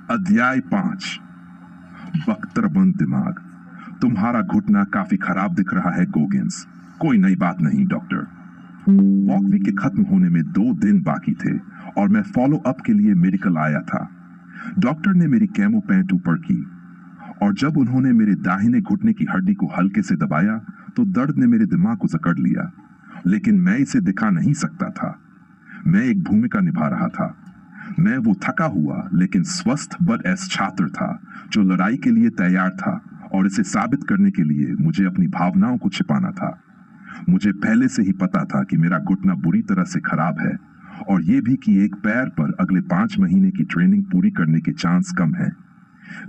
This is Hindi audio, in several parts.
अध्याय 5। बख्तरबंद दिमाग। तुम्हारा घुटना काफी खराब दिख रहा है गोगिंस। कोई नई बात नहीं डॉक्टर। वॉक वीक के खत्म होने में 2 दिन बाकी थे और मैं फॉलो अप के लिए मेडिकल आया था। डॉक्टर ने मेरी कैमो पैंट ऊपर की और जब उन्होंने मेरे दाहिने घुटने की हड्डी को हल्के से दबाया तो दर्द ने मेरे दिमाग को जकड़ लिया, लेकिन मैं इसे दिखा नहीं सकता था। मैं एक भूमिका निभा रहा था। मैं वो थका हुआ लेकिन स्वस्थ बट एस छात्र था जो लड़ाई के लिए तैयार था और इसे साबित करने के लिए मुझे अपनी भावनाओं को छिपाना था। मुझे पहले से ही पता था कि मेरा घुटना बुरी तरह से खराब है और ये भी कि एक पैर पर अगले 5 महीने की ट्रेनिंग पूरी करने के चांस कम है।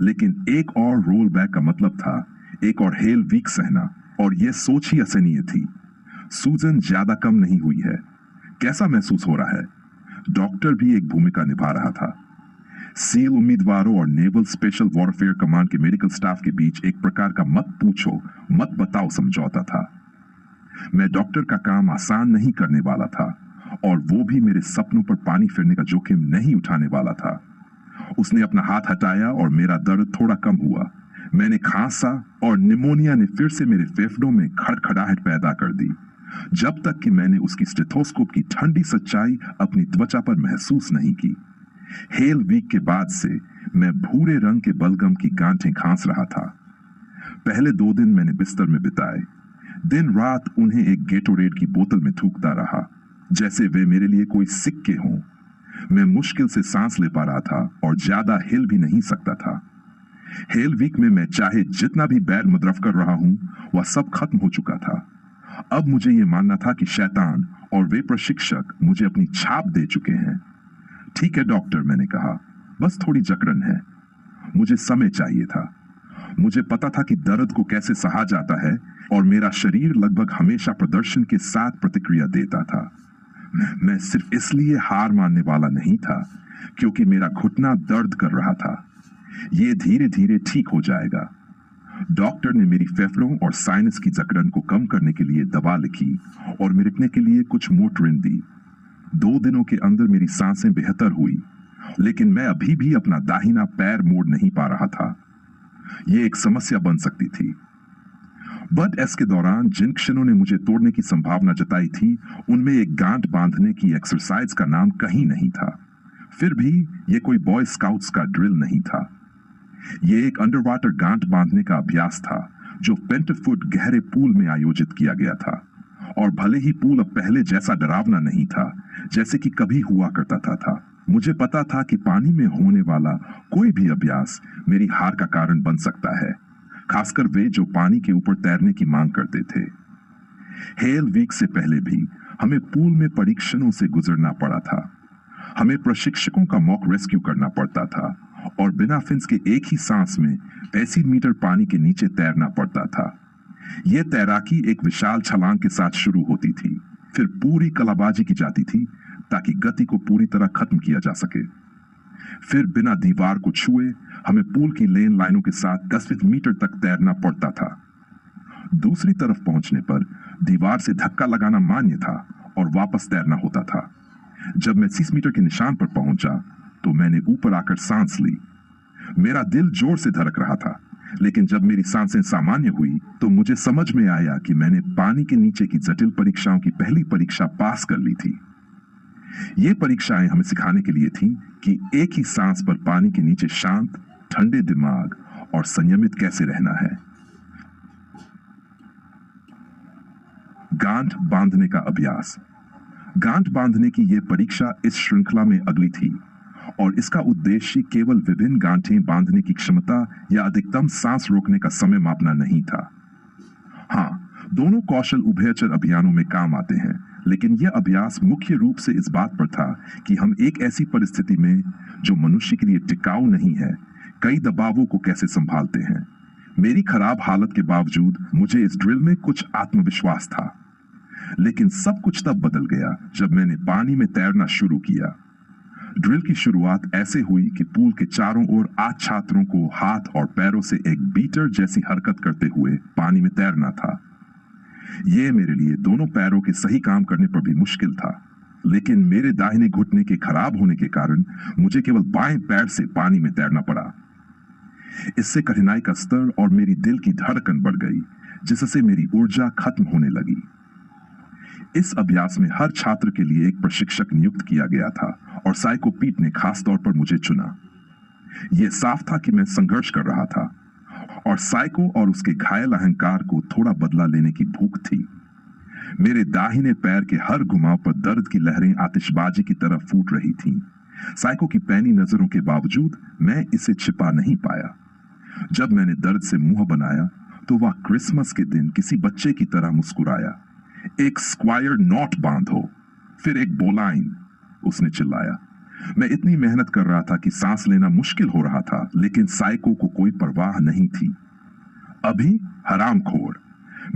लेकिन एक और रोल बैक का मतलब था एक और हेल वीक सहना, और यह सोच ही असहनीय थी। सूजन ज्यादा कम नहीं हुई है। कैसा महसूस हो रहा है? डॉक्टर भी एक भूमिका निभा रहा था। सील उम्मीदवारों और नेवल स्पेशल वॉरफेयर कमांड के मेडिकल स्टाफ के बीच एक प्रकार का मत पूछो मत बताओ समझौता था। मैं डॉक्टर का काम आसान नहीं करने वाला था और वो भी मेरे सपनों पर पानी फिरने का जोखिम नहीं उठाने वाला था। उसने अपना हाथ हटाया और मेरा दर्द थोड़ा कम हुआ। मैंने खांसा और निमोनिया ने फिर से मेरे फेफड़ों में खड़खड़ाहट पैदा कर दी, जब तक कि मैंने उसकी स्टेथोस्कोप की ठंडी सच्चाई अपनी त्वचा पर महसूस नहीं की। हेल वीक के बाद से मैं भूरे रंग के बलगम की गांठें खांस रहा था। पहले 2 दिन मैंने बिस्तर में बिताए। दिन रात उन्हें एक गेटोरेड की बोतल में थूकता रहा, जैसे वे मेरे लिए कोई सिक्के हों। मैं मुश्किल से सांस ले पा रहा था और ज्यादा हिल भी नहीं सकता था। हेल वीक में मैं चाहे जितना भी बैर मुद्रफ कर रहा हूं, वह सब खत्म हो चुका था। अब मुझे यह मानना था कि शैतान और वे प्रशिक्षक मुझे अपनी छाप दे चुके हैं। ठीक है डॉक्टर, मैंने कहा, बस थोड़ी जकड़न है। मुझे समय चाहिए था। मुझे पता था कि दर्द को कैसे सहा जाता है और मेरा शरीर लगभग हमेशा प्रदर्शन के साथ प्रतिक्रिया देता था। मैं सिर्फ इसलिए हार मानने वाला नहीं था क्योंकि मेरा घुटना दर्द कर रहा था। यह धीरे धीरे ठीक हो जाएगा। डॉक्टर ने मेरी फेफड़ों और साइनस की जकड़न को कम करने के लिए दवा लिखी और मिरकने के लिए कुछ मोटरिन दी। 2 दिनों के अंदर मेरी सांसें बेहतर हुई, लेकिन मैं अभी भी अपना दाहिना पैर मोड़ नहीं पा रहा था। यह एक समस्या बन सकती थी। बट एस के दौरान जिन क्षणों ने मुझे तोड़ने की संभावना जताई थी, उनमें एक गांठ बांधने की एक्सरसाइज का नाम कहीं नहीं था। फिर भी यह कोई बॉय स्काउट्स का ड्रिल नहीं था। यह एक अंडर वाटर गांठ बांधने का अभ्यास था जो 50 फुट गहरे पूल में आयोजित किया गया था। और भले ही पूल अब पहले जैसा डरावना नहीं था जैसे कि कभी हुआ करता था, मुझे पता था कि पानी में होने वाला कोई भी अभ्यास मेरी हार का कारण बन सकता है, खासकर वे जो पानी के ऊपर तैरने की मांग करते थे। हेल वीक से पहले भी हमें पूल में परीक्षणों से गुजरना पड़ा था। हमें प्रशिक्षकों का मॉक रेस्क्यू करना पड़ता था और बिना फिन्स के एक ही सांस में 35 मीटर पानी के नीचे तैरना पड़ता था। यह तैराकी एक विशाल छलांग के साथ शुरू होती थी, फिर पूरी कलाबाजी की जाती थी ताकि गति को पूरी तरह खत्म किया जा सके। फिर बिना दीवार को छुए हमें पूल की लेन लाइनों के साथ 10 मीटर तक तैरना पड़ता था। दूसरी तरफ पहुंचने पर दीवार से धक्का लगाना मान्य था और वापस तैरना होता था। जब मैं 30 मीटर के निशान पर पहुंचा तो मैंने ऊपर आकर सांस ली। मेरा दिल जोर से धड़क रहा था, लेकिन जब मेरी सांसें सामान्य हुई तो मुझे समझ में आया कि मैंने पानी के नीचे की जटिल परीक्षाओं की पहली परीक्षा पास कर ली थी। ये परीक्षाएं हमें सिखाने के लिए थी कि एक ही सांस पर पानी के नीचे शांत, ठंडे दिमाग और संयमित कैसे रहना है। गांठ बांधने का अभ्यास। गांठ बांधने की यह परीक्षा इस श्रृंखला में अगली थी और इसका उद्देश्य केवल विभिन्न गांठें बांधने की क्षमता या अधिकतम सांस रोकने का समय मापना नहीं था। हाँ, दोनों कौशल उभयचर अभियानों में काम आते हैं, लेकिन यह अभ्यास मुख्य रूप से इस बात पर था कि हम एक ऐसी परिस्थिति में जो मनुष्य के लिए टिकाऊ नहीं है, कई दबावों को कैसे संभालते हैं। मेरी खराब हालत के बावजूद मुझे इस ड्रिल में कुछ आत्मविश्वास था, लेकिन सब कुछ तब बदल गया जब मैंने पानी में तैरना शुरू किया। ड्रिल की शुरुआत ऐसे हुई कि पूल के चारों ओर 8 छात्रों को हाथ और पैरों से एक बीटर जैसी हरकत करते हुए पानी में तैरना था। यह मेरे लिए दोनों पैरों के सही काम करने पर भी मुश्किल था। लेकिन मेरे दाहिने घुटने के खराब होने के कारण मुझे केवल बाएं पैर से पानी में तैरना पड़ा। इससे कठिनाई का स्तर और मेरी दिल की धड़कन बढ़ गई, जिससे मेरी ऊर्जा खत्म होने लगी। इस अभ्यास में हर छात्र के लिए एक प्रशिक्षक नियुक्त किया गया था और साइको पीट ने खास तौर पर मुझे चुना। यह साफ था कि मैं संघर्ष कर रहा था और साइको और उसके घायल अहंकार को थोड़ा बदला लेने की भूख थी। मेरे दाहिने पैर के हर घुमाव पर दर्द की लहरें आतिशबाजी की तरह फूट रही थीं। साइको की पैनी नजरों के बावजूद मैं इसे छिपा नहीं पाया। जब मैंने दर्द से मुंह बनाया तो वह क्रिसमस के दिन किसी बच्चे की तरह मुस्कुराया। एक स्क्वायर नॉट बांधो, फिर एक बोलाइन, उसने चिल्लाया। मैं इतनी मेहनत कर रहा था कि सांस लेना मुश्किल हो रहा था, लेकिन साइको को कोई परवाह नहीं थी। अभी हरामखोर,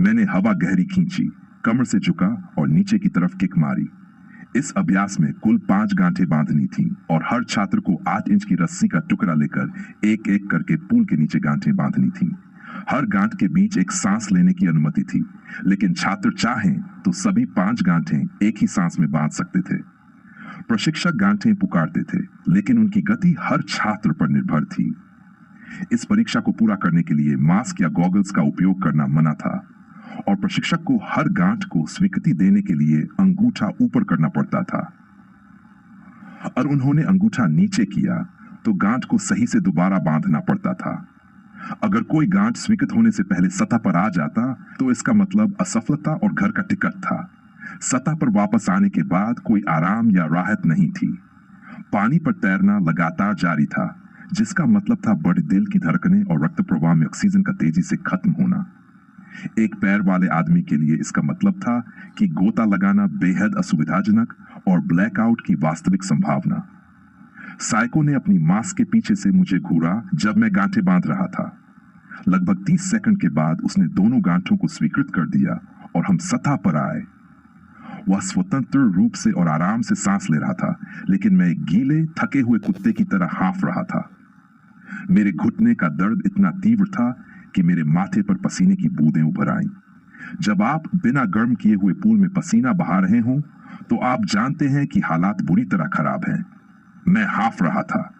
मैंने हवा गहरी खींची, कमर से झुका और नीचे की तरफ किक मारी। इस अभ्यास में कुल 5 गांठें बांधनी थी और हर छात्र को 8 इंच की रस्सी का टुकड़ा लेकर एक एक करके पूल के नीचे गांठें बांधनी थी। हर गांठ के बीच एक सांस लेने की अनुमति थी, लेकिन छात्र चाहें तो सभी 5 गांठें एक ही सांस में बांध सकते थे। प्रशिक्षक गांठें पुकारते थे, लेकिन उनकी गति हर छात्र पर निर्भर थी। इस परीक्षा को पूरा करने के लिए मास्क या गॉगल्स का उपयोग करना मना था और प्रशिक्षक को हर गांठ को स्वीकृति देने के लिए अंगूठा ऊपर करना पड़ता था। और उन्होंने अंगूठा नीचे किया तो गांठ को सही से दोबारा बांधना पड़ता था। अगर कोई गांठ स्वीकृत होने से पहले सतह पर आ जाता तो इसका मतलब असफलता और घर का टिकट था। सतह पर वापस आने के बाद कोई आराम या राहत नहीं थी। पानी पर तैरना लगातार जारी था, जिसका मतलब था बड़े दिल की धड़कनें और रक्त प्रवाह में ऑक्सीजन का तेजी से खत्म होना। एक पैर वाले आदमी के लिए इसका मतलब था कि गोता लगाना बेहद असुविधाजनक और ब्लैकआउट की वास्तविक संभावना। साइको ने अपनी मास्क के पीछे से मुझे घूरा जब मैं गांठें बांध रहा था। लगभग 30 सेकंड के बाद उसने दोनों गांठों को स्वीकृत कर दिया और हम सतह पर आए। वह स्वतंत्र रूप से और आराम से सांस ले रहा था, लेकिन मैं एक गीले थके हुए कुत्ते की तरह हाँफ रहा था। मेरे घुटने का दर्द इतना तीव्र था कि मेरे माथे पर पसीने की बूंदें उभर आईं। जब आप बिना गर्म किए हुए पूल में पसीना बहा रहे हों तो आप जानते हैं कि हालात बुरी तरह खराब हैं। मैं हाँफ रहा था,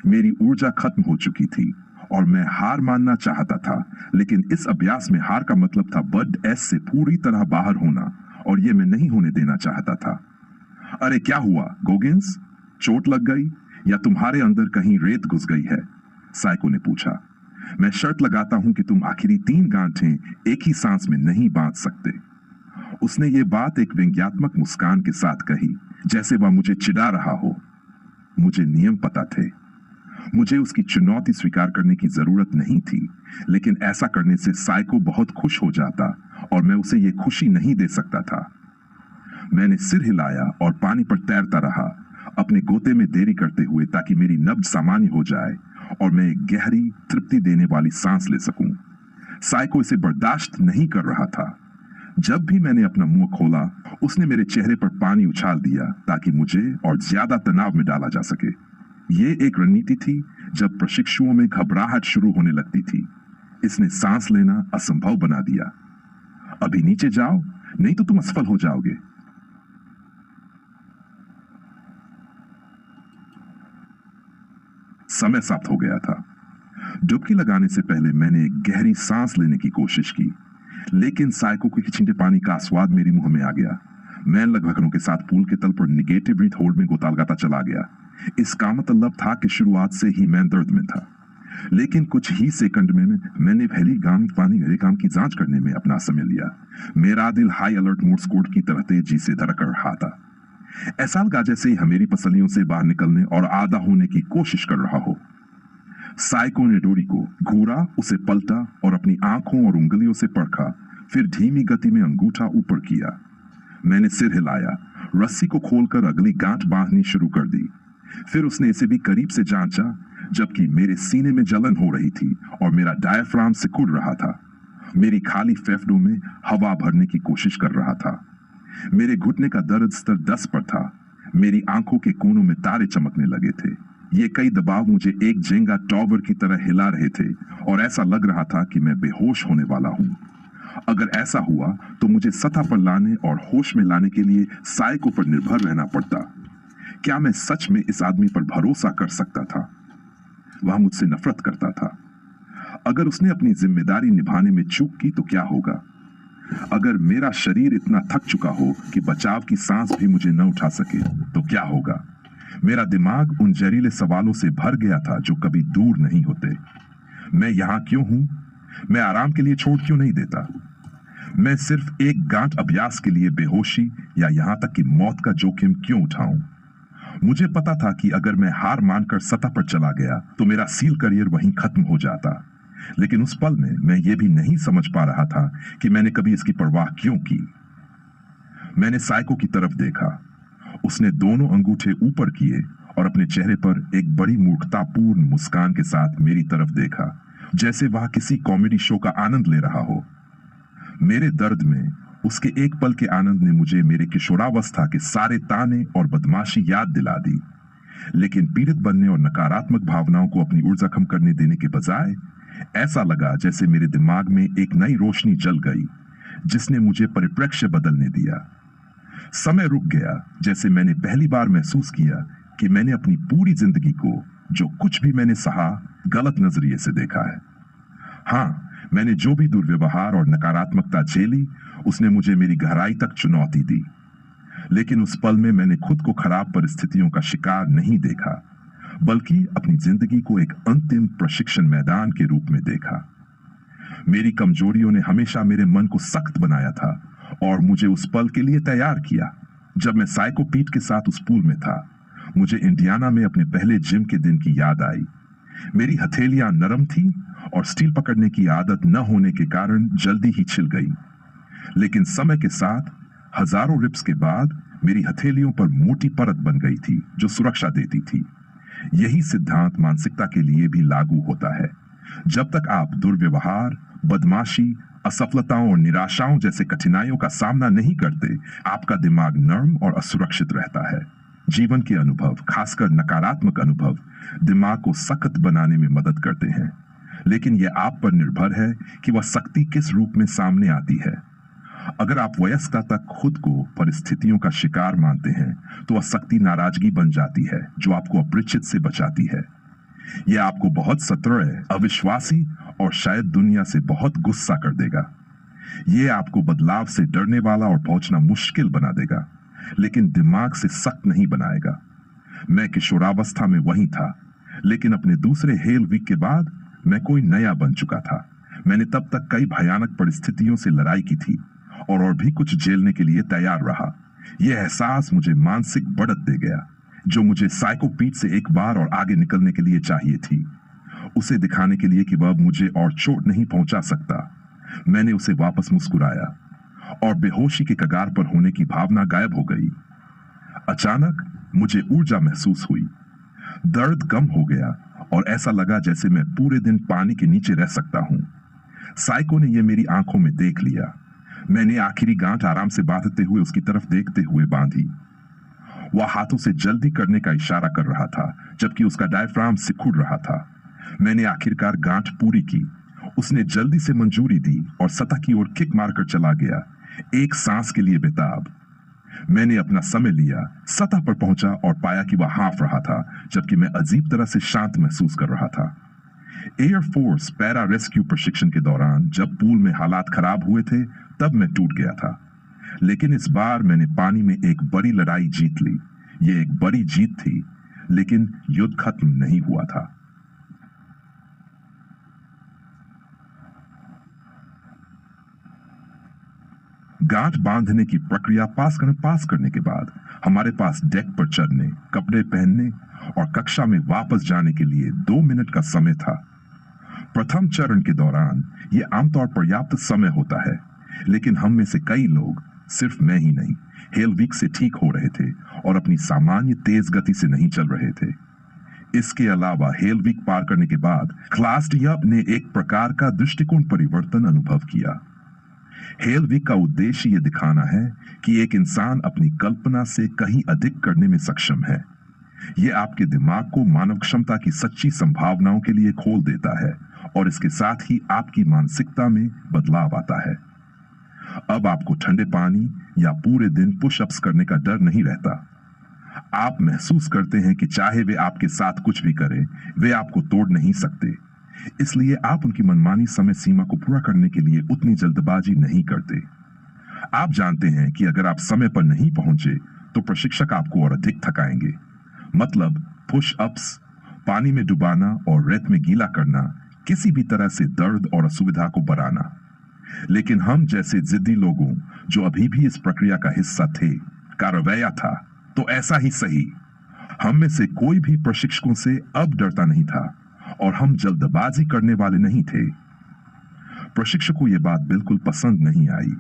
मेरी ऊर्जा खत्म हो चुकी थी और मैं हार मानना चाहता था, लेकिन इस अभ्यास में हार का मतलब था बड एस से पूरी तरह बाहर होना और यह मैं नहीं होने देना चाहता था। अरे क्या हुआ गोगिंस, चोट लग गई या तुम्हारे अंदर कहीं रेत घुस गई है? साइको ने पूछा। मैं शर्त लगाता हूं कि तुम आखिरी 3 गांठें एक ही सांस में नहीं बांध सकते। उसने ये बात एक व्यंग्यात्मक मुस्कान के साथ कही, जैसे वह मुझे चिढ़ा रहा हो। मुझे नियम पता थे, मुझे उसकी चुनौती स्वीकार करने की जरूरत नहीं थी, लेकिन ऐसा करने से साइको बहुत खुश हो जाता और मैं उसे ये खुशी नहीं दे सकता था। मैंने सिर हिलाया और पानी पर तैरता रहा, अपने गोते में देरी करते हुए, ताकि मेरी नब्ज सामान्य हो जाए और मैं एक गहरी तृप्ति देने वाली सांस ले सकूं। साइको इसे बर्दाश्त नहीं कर रहा था। जब भी मैंने अपना मुंह खोला, उसने मेरे चेहरे पर पानी उछाल दिया ताकि मुझे और ज्यादा तनाव में डाला जा सके। ये एक रणनीति थी जब प्रशिक्षुओं में घबराहट शुरू होने लगती थी। इसने सांस लेना असंभव बना दिया। अभी नीचे जाओ, नहीं तो तुम असफल हो जाओगे। समय समाप्त हो गया था। डुबकी लगाने से पहले मैंने एक गहरी सांस लेने की कोशिश की, लेकिन साइको के छींटे पानी का स्वाद मेरे मुंह में आ गया। मैं लगभगों के साथ पूल के तल पर निगेटिव ब्रीथ होल्ड में गोता लगाता चला गया। इसका मतलब था कि शुरुआत से ही मैं दर्द में था, लेकिन कुछ ही सेकंड में मैंने पहली मेरे काम की जांच करने में अपना समय लिया। मेरा दिल हाई अलर्ट मोड स्कोर की तरह तेजी से धड़क रहा था। ऐसा लगा जैसे ही मेरी पसलियों से बाहर निकलने और आधा होने की कोशिश कर रहा हो। साइको ने डोरी को घूरा, उसे पलटा और अपनी आंखों और उंगलियों से परखा, फिर धीमी गति में अंगूठा ऊपर किया। मैंने सिर हिलाया, रस्सी को खोलकर अगली गांठ बांधनी शुरू कर दी। फिर उसने इसे भी करीब से जांचा, जबकि मेरे सीने में जलन हो रही थी और मेरा डायफ्राम सिकुड़ रहा था। मेरी खाली फेफड़ों में हवा भरने की कोशिश कर रहा था। मेरे घुटने का दर्द स्तर 10 पर था। मेरी आंखों के कोनों में तारे चमकने लगे थे। ये कई दबाव मुझे एक जेंगा टॉवर की तरह हिला रहे थे और ऐसा लग रहा था कि मैं बेहोश होने वाला हूं। अगर ऐसा हुआ तो मुझे सतह पर लाने और होश में लाने के लिए साइको पर निर्भर रहना पड़ता। क्या मैं सच में इस आदमी पर भरोसा कर सकता था? वह मुझसे नफरत करता था। अगर उसने अपनी जिम्मेदारी निभाने में चूक की तो क्या होगा? अगर मेरा शरीर इतना थक चुका हो कि बचाव की सांस भी मुझे न उठा सके तो क्या होगा? मेरा दिमाग उन जहरीले सवालों से भर गया था जो कभी दूर नहीं होते। मैं यहां क्यों हूं? मैं आराम के लिए छोड़ क्यों नहीं देता? मैं सिर्फ एक गांठ अभ्यास के लिए बेहोशी या यहां तक कि मौत का जोखिम क्यों उठाऊं? मुझे पता था कि अगर मैं हार मानकर सतह पर चला गया तो मेरा सील करियर वहीं खत्म हो जाता। लेकिन उस पल में मैं ये भी नहीं समझ पा रहा था कि मैंने कभी इसकी परवाह क्यों की। मैंने साइको की तरफ देखा। उसने दोनों अंगूठे ऊपर किए और अपने चेहरे पर एक बड़ी मूर्खतापूर्ण मुस्कान के साथ मेरी तरफ देखा, जैसे वह किसी कॉमेडी शो का आनंद ले रहा हो। मेरे दर्द में उसके एक पल के आनंद ने मुझे मेरे किशोरावस्था के सारे ताने और बदमाशी याद दिला दी। लेकिन पीड़ित बनने और नकारात्मक भावनाओं को अपनी ऊर्जा कम करने देने के बजाय ऐसा लगा जैसे मेरे दिमाग में एक नई रोशनी जल गई, जिसने मुझे परिप्रेक्ष्य बदलने दिया। समय रुक गया, जैसे मैंने पहली बार महसूस किया कि मैंने अपनी पूरी जिंदगी को, जो कुछ भी मैंने सहा, गलत नजरिए से देखा है। हाँ, मैंने जो भी दुर्व्यवहार और नकारात्मकता झेली, उसने मुझे मेरी गहराई तक चुनौती दी। लेकिन उस पल में मैंने खुद को खराब परिस्थितियों का शिकार नहीं देखा, बल्कि अपनी जिंदगी को एक अंतिम प्रशिक्षण मैदान के रूप में देखा। मेरी कमजोरियों ने हमेशा मेरे मन को सख्त बनाया था और मुझे उस पल के लिए तैयार किया जब मैं साइको पीट के साथ उस पूल में था। मुझे इंडियाना में अपने पहले जिम के दिन की याद आई। मेरी हथेलियां नरम थी और स्टील पकड़ने की आदत न होने के कारण जल्दी ही छिल गई। लेकिन समय के साथ हजारों रिप्स के बाद मेरी हथेलियों पर मोटी परत बन गई थी जो सुरक्षा देती थी। यही सिद्धांत मानसिकता के लिए भी लागू होता है। जब तक आप दुर्व्यवहार, बदमाशी, असफलताओं और निराशाओं जैसे कठिनाइयों का सामना नहीं करते, आपका दिमाग नर्म और असुरक्षित रहता है। जीवन के अनुभव, खासकर नकारात्मक अनुभव, दिमाग को सख्त बनाने में मदद करते हैं, लेकिन यह आप पर निर्भर है कि वह शक्ति किस रूप में सामने आती है। अगर आप वयस्कता तक खुद को परिस्थितियों का शिकार मानते हैं तो वह शक्ति नाराजगी बन जाती है जो आपको अपरिचित से बचाती है। यह आपको बहुत सतर्क, अविश्वासी और शायद दुनिया से बहुत गुस्सा कर देगा। यह आपको बदलाव से डरने वाला और पहुंचना मुश्किल बना देगा, लेकिन दिमाग से सख्त नहीं बनाएगा। मैं किशोरावस्था में वही था, लेकिन अपने दूसरे हेल वीक के बाद मैं कोई नया बन चुका था। मैंने तब तक कई भयानक परिस्थितियों से लड़ाई की थी और भी कुछ झेलने के लिए तैयार रहा। यह एहसास मुझे मानसिक बढ़त दे गया, जो मुझे साइको पीट से एक बार और आगे निकलने के लिए चाहिए थी। उसे दिखाने के लिए कि वह मुझे और चोट नहीं पहुंचा सकता, मैंने उसे वापस मुस्कुराया और बेहोशी के कगार पर होने की भावना गायब हो गई। अचानक मुझे ऊर्जा महसूस हुई। दर्द कम हो गया और ऐसा लगा जैसे मैं पूरे दिन पानी के नीचे रह सकता हूं। साइको ने यह मेरी आंखों में देख लिया। मैंने आखिरी गांठ आराम से बांधते हुए उसकी तरफ देखते हुए बांधी। वह हाथों से जल्दी करने का इशारा कर रहा था, जबकि उसका डायफ्राम सिकुड़ रहा था। मैंने आखिरकार गांठ पूरी की। उसने जल्दी से मंजूरी दी और सतह की ओर किक मारकर चला गया, एक सांस के लिए बेताब। मैंने अपना समय लिया, सतह पर पहुंचा और पाया कि वह हाँफ रहा था, जबकि मैं अजीब तरह से शांत महसूस कर रहा था। एयरफोर्स पैरा रेस्क्यू प्रशिक्षण के दौरान जब पूल में हालात खराब हुए थे, तब मैं टूट गया था। लेकिन इस बार मैंने पानी में एक बड़ी लड़ाई जीत ली। यह एक बड़ी जीत थी, लेकिन युद्ध खत्म नहीं हुआ था। गांठ बांधने की प्रक्रिया पास करने के बाद हमारे पास डेक पर चढ़ने, कपड़े पहनने और कक्षा में वापस जाने के लिए 2 मिनट का समय था। प्रथम चरण के दौरान यह आमतौर पर पर्याप्त समय होता है, लेकिन हम में से कई लोग, सिर्फ मैं ही नहीं, हेल वीक से ठीक हो रहे थे और अपनी सामान्य तेज गति से नहीं चल रहे थे। इसके अलावा हेल वीक पार करने के बाद क्लास यप ने एक प्रकार का दृष्टिकोण परिवर्तन अनुभव किया। हेल वीक का उद्देश्य यह दिखाना है कि एक इंसान अपनी कल्पना से कहीं अधिक करने में सक्षम है। यह आपके दिमाग को मानव क्षमता की सच्ची संभावनाओं के लिए खोल देता है और इसके साथ ही आपकी मानसिकता में बदलाव आता है। अब आपको ठंडे पानी या पूरे दिन पुशअप्स करने का डर नहीं रहता। आप महसूस करते हैं कि चाहे वे आपके साथ कुछ भी करें, वे आपको तोड़ नहीं सकते। इसलिए आप उनकी मनमानी समय सीमा को पूरा करने के लिए उतनी जल्दबाजी नहीं करते। आप जानते हैं कि अगर आप समय पर नहीं पहुंचे तो प्रशिक्षक आपको और अधिक थकाएंगे। मतलब पुश अप्स, पानी में डुबाना और रेत में गीला करना किसी भी तरह से दर्द और असुविधा को बढ़ाना। लेकिन हम जैसे जिद्दी लोगों जो अभी भी इस प्रक्रिया का हिस्सा थे, का रवैया था तो ऐसा ही सही। हम में से कोई भी प्रशिक्षकों से अब डरता नहीं था और हम जल्दबाजी करने वाले नहीं थे। प्रशिक्षक को यह बात बिल्कुल पसंद नहीं आई।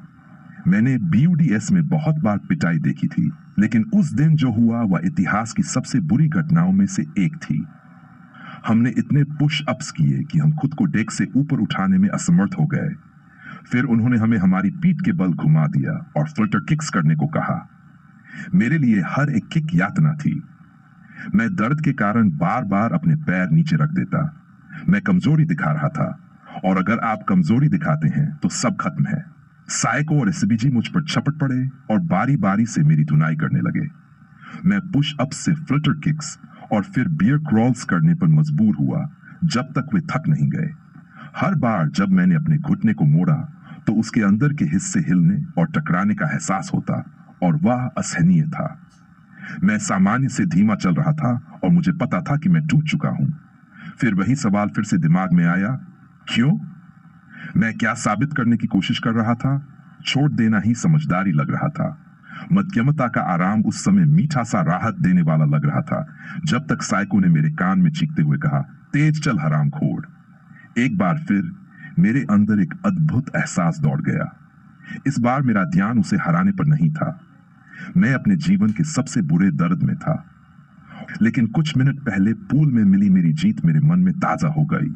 मैंने BUDS में बहुत बार पिटाई देखी थी, लेकिन उस दिन जो हुआ वह इतिहास की सबसे बुरी घटनाओं में से एक थी। हमने इतने पुश अप्स किए कि हम खुद को डेस्क से ऊपर उठाने में असमर्थ हो गए। फिर उन्होंने हमें हमारी पीठ के बल घुमा दिया और फ्लटर किक्स करने को कहा। मेरे लिए हर एक किक यातना थी। मैं दर्द के कारण बार बार अपने पैर नीचे रख देता। मैं कमजोरी दिखा रहा था, और अगर आप कमजोरी दिखाते हैं तो सब खत्म है। साइको और SBG मुझ पर छपट पड़े और बारी बारी से मेरी धुनाई करने लगे। मैं पुश अप से फ्लटर किक्स और फिर बियर क्रॉल्स करने पर मजबूर हुआ जब तक वे थक नहीं गए। हर बार जब मैंने अपने घुटने को मोड़ा तो उसके अंदर के हिस्से हिलने और टकराने का एहसास होता, और वह असहनीय था। मैं सामान्य से धीमा चल रहा था और मुझे पता था कि मैं टूट चुका हूं। फिर वही सवाल फिर से दिमाग में आया, क्यों? मैं क्या साबित करने की कोशिश कर रहा था? छोड़ देना ही समझदारी लग रहा था। मध्यमता का आराम उस समय मीठा सा राहत देने वाला लग रहा था, जब तक साइको ने मेरे कान में चीखते हुए कहा, तेज चल हरामखोर। एक बार फिर मेरे अंदर एक अद्भुत एहसास दौड़ गया। इस बार मेरा ध्यान उसे हराने पर नहीं था। मैं अपने जीवन के सबसे बुरे दर्द में था। लेकिन कुछ मिनट पहले पूल में मिली मेरी जीत मेरे मन में ताजा हो गई।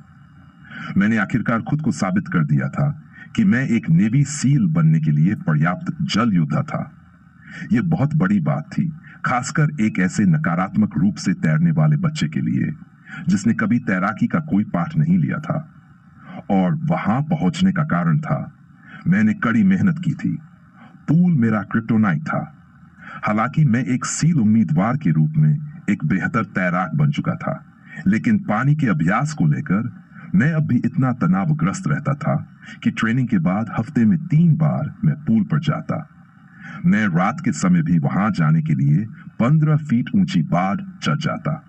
मैंने आखिरकार खुद को साबित कर दिया था कि मैं एक नेवी सील बनने के लिए पर्याप्त जल योद्धा था। यह बहुत बड़ी बात थी, खासकर एक ऐसे नकारात्मक रूप से तैरने वाले बच्चे के लिए जिसने कभी तैराकी का कोई पाठ नहीं लिया था। और वहां पहुंचने का कारण था, मैंने कड़ी मेहनत की थी। पूल मेरा क्रिप्टोनाइट था। हालांकि मैं एक सील उम्मीदवार के रूप में एक बेहतर तैराक बन चुका था, लेकिन पानी के अभ्यास को लेकर मैं अब भी इतना तनावग्रस्त रहता था कि ट्रेनिंग के बाद हफ्ते में 3 बार मैं पूल पर जाता। मैं रात के समय भी वहां जाने के लिए 15 फीट ऊंची बाड़ चढ़ जाता।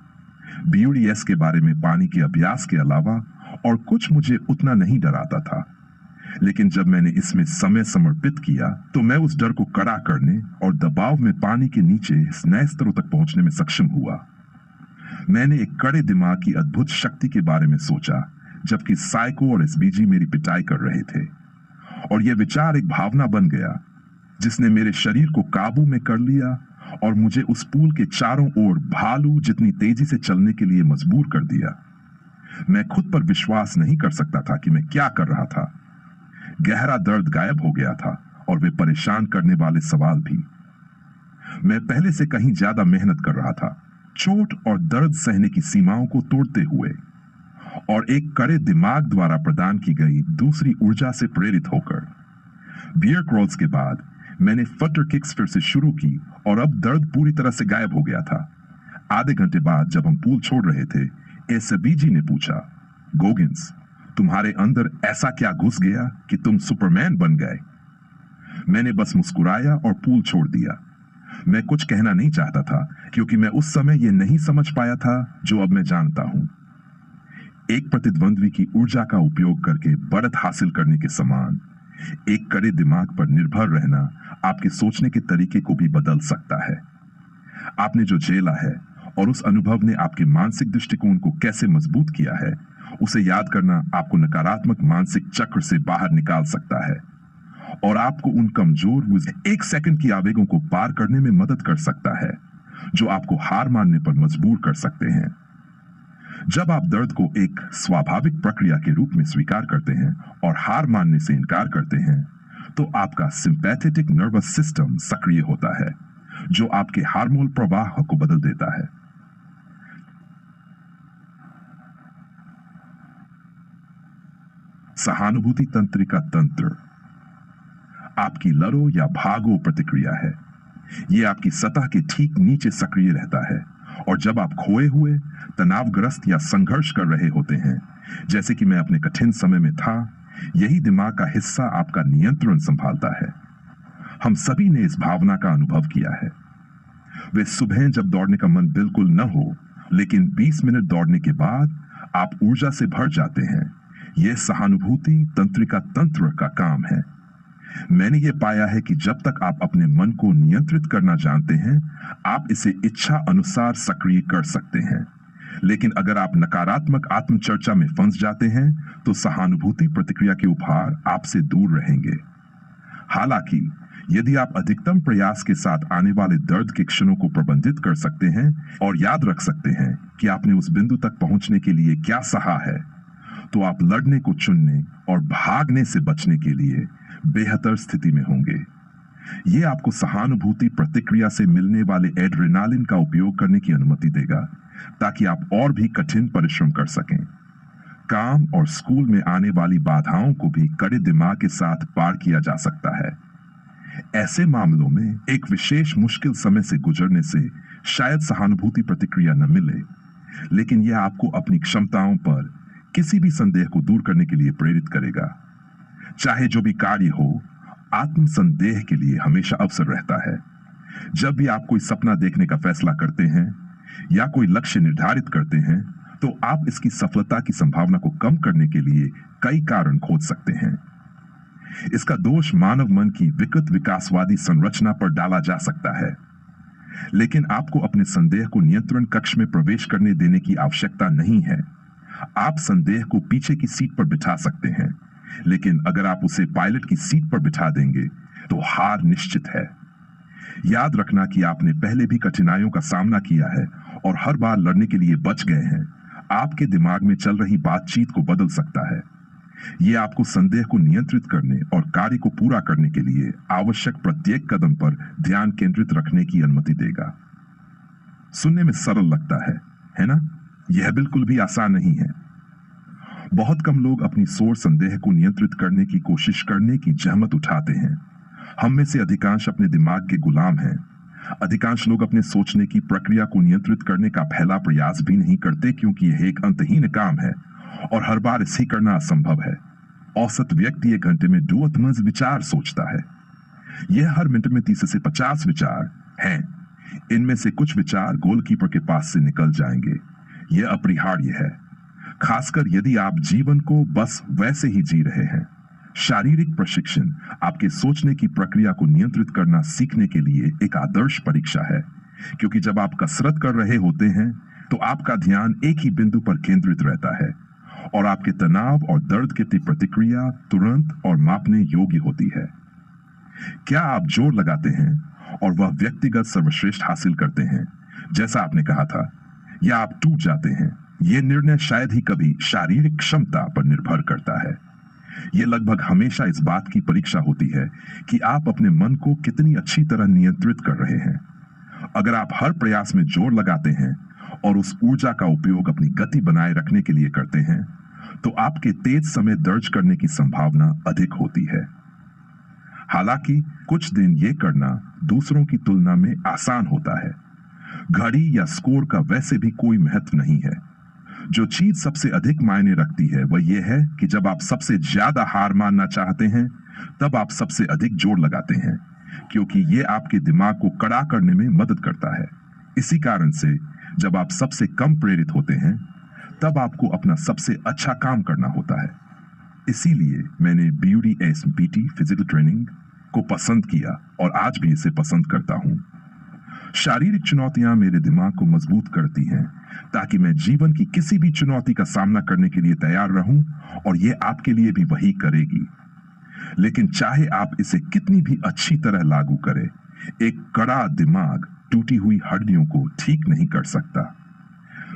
BUDS के बारे में पानी के अभ्यास के अलावा और कुछ मुझे उतना नहीं डराता था, लेकिन जब मैंने इसमें समय समर्पित किया तो मैं उस डर को कड़ा करने और दबाव में पानी के नीचे नए स्तरों तक पहुंचने में सक्षम हुआ। मैंने एक कड़े दिमाग की अद्भुत शक्ति के बारे में सोचा, जबकि साइको और SBG मेरी पिटाई कर रहे थे, और यह विचार एक भावना बन गया जिसने मेरे शरीर को काबू में कर लिया और मुझे उस पूल के चारों ओर भालू जितनी तेजी से चलने के लिए मजबूर कर दिया। मैं खुद पर विश्वास नहीं कर सकता था कि मैं क्या कर रहा था। गहरा दर्द गायब हो गया था और वे परेशान करने वाले सवाल भी। मैं पहले से कहीं ज्यादा मेहनत कर रहा था, चोट और दर्द सहने की सीमाओं को तोड़ते हुए, और एक कड़े दिमाग द्वारा प्रदान की गई दूसरी ऊर्जा से प्रेरित होकर। बियर क्रॉल्स के बाद मैंने फ्लटर किक्स फिर से शुरू की और अब दर्द पूरी तरह से गायब हो गया था। आधे घंटे बाद जब हम पूल छोड़ रहे थे, SBG ने पूछा, गोगिंस, तुम्हारे अंदर ऐसा क्या घुस गया कि तुम सुपरमैन बन गए? मैंने बस मुस्कुराया और पूल छोड़ दिया। मैं कुछ कहना नहीं चाहता था क्योंकि मैं उस समय यह नहीं समझ पाया था जो अब मैं जानता हूं। एक प्रतिद्वंद्वी की ऊर्जा का उपयोग करके बढ़त हासिल करने के समान एक कड़े दिमाग पर निर्भर रहना आपके सोचने के तरीके को भी बदल सकता है। आपने जो झेला है और उस अनुभव ने आपके मानसिक दृष्टिकोण को कैसे मजबूत किया है, उसे याद करना आपको नकारात्मक मानसिक चक्र से बाहर निकाल सकता है और आपको उन कमजोर हुए 1 सेकंड की आवेगों को पार करने में मदद कर सकता है जो आपको हार मानने पर मजबूर कर सकते हैं। जब आप दर्द को एक स्वाभाविक प्रक्रिया के रूप में स्वीकार करते हैं और हार मानने से इनकार करते हैं, तो आपका सिंपैथेटिक नर्वस सिस्टम सक्रिय होता है, जो आपके हार्मोन प्रवाह को बदल देता है। सहानुभूति तंत्रिका तंत्र। आपकी लड़ो या भागो प्रतिक्रिया है। यह आपकी सतह के ठीक नीचे सक्रिय रहता है, और जब आप खोए हुए, तनावग्रस्त या संघर्ष कर रहे होते हैं, जैसे कि मैं अपने कठिन समय में था, यही दिमाग का हिस्सा आपका नियंत्रण संभालता है। हम सभी ने इस भावना का अनुभव किया है। वे सुबह जब दौड़ने का मन बिल्कुल न हो, लेकिन 20 मिनट दौड़ने के बाद आप ऊर्जा से भर जाते हैं। यह सहानुभूति तंत्रिका तंत्र का काम है। मैंने यह पाया है कि जब तक आप अपने मन को नियंत्रित करना जानते हैं, आप इसे इच्छा अनुसार सक्रिय कर सकते हैं। लेकिन अगर आप नकारात्मक आत्मचर्चा में फंस जाते हैं, तो सहानुभूति प्रतिक्रिया के उपहार आपसे दूर रहेंगे। हालांकि यदि आप अधिकतम प्रयास के साथ आने वाले दर्द के क्षणों को प्रबंधित कर सकते हैं और याद रख सकते हैं कि आपने उस बिंदु तक पहुंचने के लिए क्या सहा है, तो आप लड़ने को चुनने और भागने से बचने के लिए बेहतर स्थिति में होंगे। यह आपको सहानुभूति प्रतिक्रिया से मिलने वाले एड्रेनालिन का उपयोग करने की अनुमति देगा, ताकि आप और भी कठिन परिश्रम कर सकें। काम और स्कूल में आने वाली बाधाओं को भी कड़े दिमाग के साथ पार किया जा सकता है। ऐसे मामलों में एक विशेष मुश्किल समय से गुजरने से शायद सहानुभूति प्रतिक्रिया न मिले, लेकिन यह आपको अपनी क्षमताओं पर किसी भी संदेह को दूर करने के लिए प्रेरित करेगा। चाहे जो भी कार्य हो, आत्मसंदेह के लिए हमेशा अवसर रहता है। जब भी आप कोई सपना देखने का फैसला करते हैं या कोई लक्ष्य निर्धारित करते हैं, तो आप इसकी सफलता की संभावना को कम करने के लिए कई कारण खोज सकते हैं। इसका दोष मानव मन की विकृत विकासवादी संरचना पर डाला जा सकता है, लेकिन आपको अपने संदेह को नियंत्रण कक्ष में प्रवेश करने देने की आवश्यकता नहीं है। आप संदेह को पीछे की सीट पर बिठा सकते हैं, लेकिन अगर आप उसे पायलट की सीट पर बिठा देंगे, तो हार निश्चित है। याद रखना कि आपने पहले भी कठिनाइयों का सामना किया है और हर बार लड़ने के लिए बच गए हैं। आपके दिमाग में चल रही बातचीत को बदल सकता है। यह आपको संदेह को नियंत्रित करने और कार्य को पूरा करने के लिए आवश्यक प्रत्येक कदम पर ध्यान केंद्रित रखने की अनुमति देगा। सुनने में सरल लगता है ना? यह बिल्कुल भी आसान नहीं है। बहुत कम लोग अपनी सोच संदेह को नियंत्रित करने की कोशिश करने की जहमत उठाते हैं। हम में से अधिकांश अपने दिमाग के गुलाम हैं। अधिकांश लोग अपने सोचने की प्रक्रिया को नियंत्रित करने का पहला प्रयास भी नहीं करते, क्योंकि यह एक अंतहीन काम है और हर बार इसे करना असंभव है। औसत व्यक्ति 1 घंटे में 2 विचार सोचता है। यह हर मिनट में 30 से 50 विचार हैं। इनमें से कुछ विचार गोलकीपर के पास से निकल जाएंगे। यह अपरिहार्य है, खासकर यदि आप जीवन को बस वैसे ही जी रहे हैं। शारीरिक प्रशिक्षण आपके सोचने की प्रक्रिया को नियंत्रित करना सीखने के लिए एक आदर्श परीक्षा है, क्योंकि जब आप कसरत कर रहे होते हैं, तो आपका ध्यान एक ही बिंदु पर केंद्रित रहता है और आपके तनाव और दर्द की प्रतिक्रिया तुरंत और मापने योग्य होती है। क्या आप जोर लगाते हैं और वह व्यक्तिगत सर्वश्रेष्ठ हासिल करते हैं, जैसा आपने कहा था, या आप टूट जाते हैं? यह निर्णय शायद ही कभी शारीरिक क्षमता पर निर्भर करता है। यह लगभग हमेशा इस बात की परीक्षा होती है कि आप अपने मन को कितनी अच्छी तरह नियंत्रित कर रहे हैं। अगर आप हर प्रयास में जोर लगाते हैं और उस ऊर्जा का उपयोग अपनी गति बनाए रखने के लिए करते हैं, तो आपके तेज समय दर्ज करने की संभावना अधिक होती है। हालांकि कुछ दिन यह करना दूसरों की तुलना में आसान होता है। घड़ी या स्कोर का वैसे भी कोई महत्व नहीं है। जो चीज सबसे अधिक मायने रखती है वह यह है कि जब आप सबसे ज्यादा हार मानना चाहते हैं, तब आप सबसे अधिक जोर लगाते हैं, क्योंकि यह आपके दिमाग को कड़ा करने में मदद करता है। इसी कारण से जब आप सबसे कम प्रेरित होते हैं, तब आपको अपना सबसे अच्छा काम करना होता है। इसीलिए मैंने BUD/S/PT फिजिकल ट्रेनिंग को पसंद किया और आज भी इसे पसंद करता हूं। शारीरिक चुनौतियां मेरे दिमाग को मजबूत करती हैं, ताकि मैं जीवन की किसी भी चुनौती का सामना करने के लिए तैयार रहूं, और यह आपके लिए भी वही करेगी। लेकिन चाहे आप इसे कितनी भी अच्छी तरह लागू करें, एक कड़ा दिमाग टूटी हुई हड्डियों को ठीक नहीं कर सकता।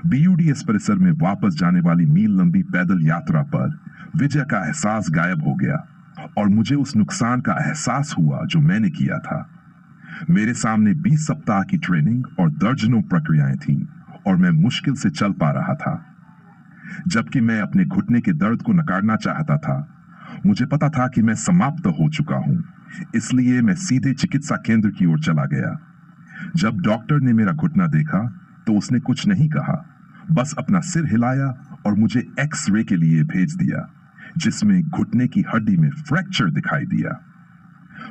BUD/S परिसर में वापस जाने वाली मील लंबी पैदल यात्रा पर विजय का एहसास गायब हो गया और मुझे उस नुकसान का एहसास हुआ जो मैंने किया था। मेरे सामने 20 सप्ताह की ट्रेनिंग और दर्जनों प्रक्रियाएं थीं और मैं मुश्किल से चल पा रहा था। जबकि मैं अपने घुटने के दर्द को नकारना चाहता था, मुझे पता था कि मैं समाप्त हो चुका हूं, इसलिए मैं सीधे चिकित्सा केंद्र की ओर चला गया। जब डॉक्टर ने मेरा घुटना देखा तो उसने कुछ नहीं कहा, बस अपना सिर हिलाया और मुझे एक्स-रे के लिए भेज दिया, जिसमें घुटने की हड्डी में फ्रैक्चर दिखाई दिया।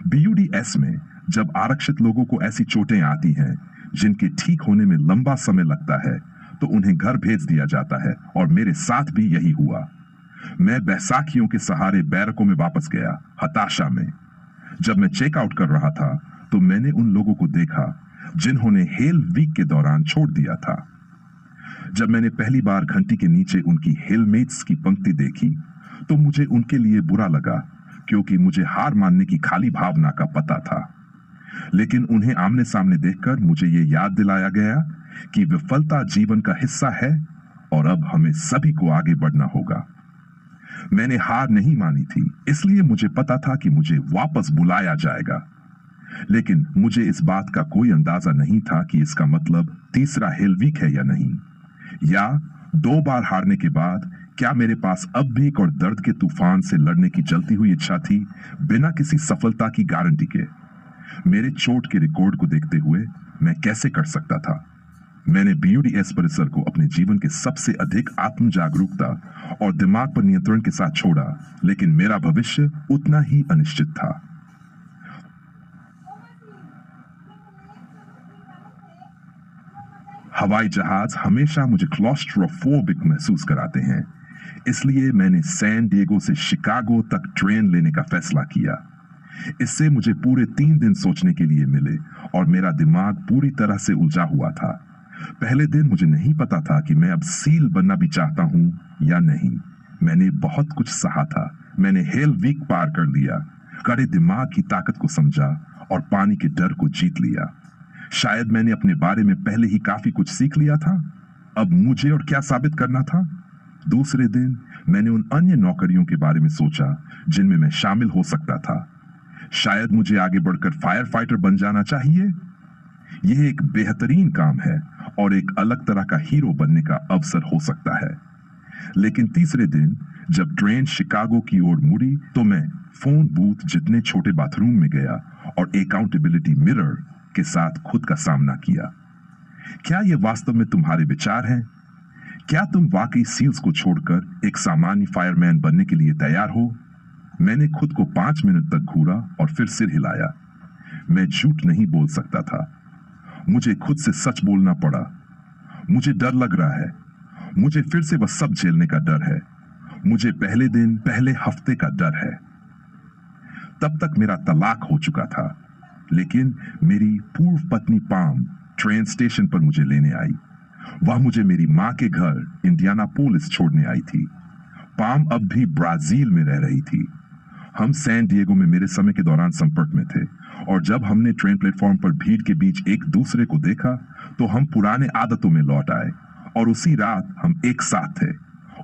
बीयूडीएस में जब आरक्षित लोगों को ऐसी चोटें आती हैं जिनके ठीक होने में लंबा समय लगता है, तो उन्हें घर भेज दिया जाता है, और मेरे साथ भी यही हुआ। मैं बैसाखियों के सहारे बैरकों में वापस गया, हताशा में। जब मैं चेकआउट कर रहा था तो मैंने उन लोगों को देखा जिन्होंने हेल वीक के दौरान छोड़ दिया था। जब मैंने पहली बार घंटी के नीचे उनकी हेलमेट्स की पंक्ति देखी तो मुझे उनके लिए बुरा लगा, क्योंकि मुझे हार मानने की खाली भावना का पता था। लेकिन उन्हें आमने सामने देखकर मुझे ये याद दिलाया गया कि विफलता जीवन का हिस्सा है और अब हमें सभी को आगे बढ़ना होगा। मैंने हार नहीं मानी थी, इसलिए मुझे पता था कि मुझे वापस बुलाया जाएगा। लेकिन मुझे इस बात का कोई अंदाजा नहीं था कि इसका मतलब तीसरा हेल वीक है या नहीं, या 2 बार हारने के बाद क्या मेरे पास अब भी एक और दर्द के तूफान से लड़ने की जलती हुई इच्छा थी, बिना किसी सफलता की गारंटी के। मेरे चोट के रिकॉर्ड को देखते हुए मैं कैसे कर सकता था। मैंने बीयूडीएस परिसर को अपने जीवन के सबसे अधिक आत्म जागरूकता और दिमाग पर नियंत्रण के साथ छोड़ा, लेकिन मेरा भविष्य उतना ही अनिश्चित था। हवाई जहाज हमेशा मुझे क्लॉस्ट्रोफोबिक महसूस कराते हैं, इसलिए मैंने सैन डिएगो से शिकागो तक ट्रेन लेने का फैसला किया। इससे मुझे पूरे 3 दिन सोचने के लिए मिले और मेरा दिमाग पूरी तरह से उलझा हुआ था। पहले दिन मुझे नहीं पता था कि मैं अब सील बनना भी चाहता हूं या नहीं। मैंने बहुत कुछ सहा था। मैंने हेल वीक पार कर लिया, कड़े दिमाग की ताकत को समझा और पानी के डर को जीत लिया। शायद मैंने अपने बारे में पहले ही काफी कुछ सीख लिया था। अब मुझे और क्या साबित करना था। दूसरे दिन मैंने उन अन्य नौकरियों के बारे में सोचा जिनमें मैं शामिल हो सकता था। शायद मुझे आगे बढ़कर फायर फाइटर बन जाना चाहिए। यह एक बेहतरीन काम है और एक अलग तरह का हीरो बनने का अवसर हो सकता है। लेकिन तीसरे दिन जब ट्रेन शिकागो की ओर मुड़ी तो मैं फोन बूथ जितने छोटे बाथरूम में गया और अकाउंटेबिलिटी मिरर के साथ खुद का सामना किया। क्या यह वास्तव में तुम्हारे विचार हैं? क्या तुम वाकई सील्स को छोड़कर एक सामान्य फायरमैन बनने के लिए तैयार हो? मैंने खुद को 5 मिनट तक घूरा और फिर सिर हिलाया। मैं झूठ नहीं बोल सकता था। मुझे खुद से सच बोलना पड़ा। मुझे डर लग रहा है। मुझे फिर से वह सब झेलने का डर है। मुझे पहले दिन, पहले हफ्ते का डर है। तब तक मेरा तलाक हो चुका था, लेकिन मेरी पूर्व पत्नी पाम ट्रेन स्टेशन पर मुझे लेने आई। वह मुझे मेरी मां के घर इंडियानापोलिस छोड़ने आई थी। पाम अब भी ब्राजील में रह रही थी। हम सैन डिएगो में मेरे समय के दौरान संपर्क में थे, और जब हमने ट्रेन प्लेटफॉर्म पर भीड़ के बीच एक दूसरे को देखा तो हम पुराने आदतों में लौट आए, और उसी रात हम एक साथ थे।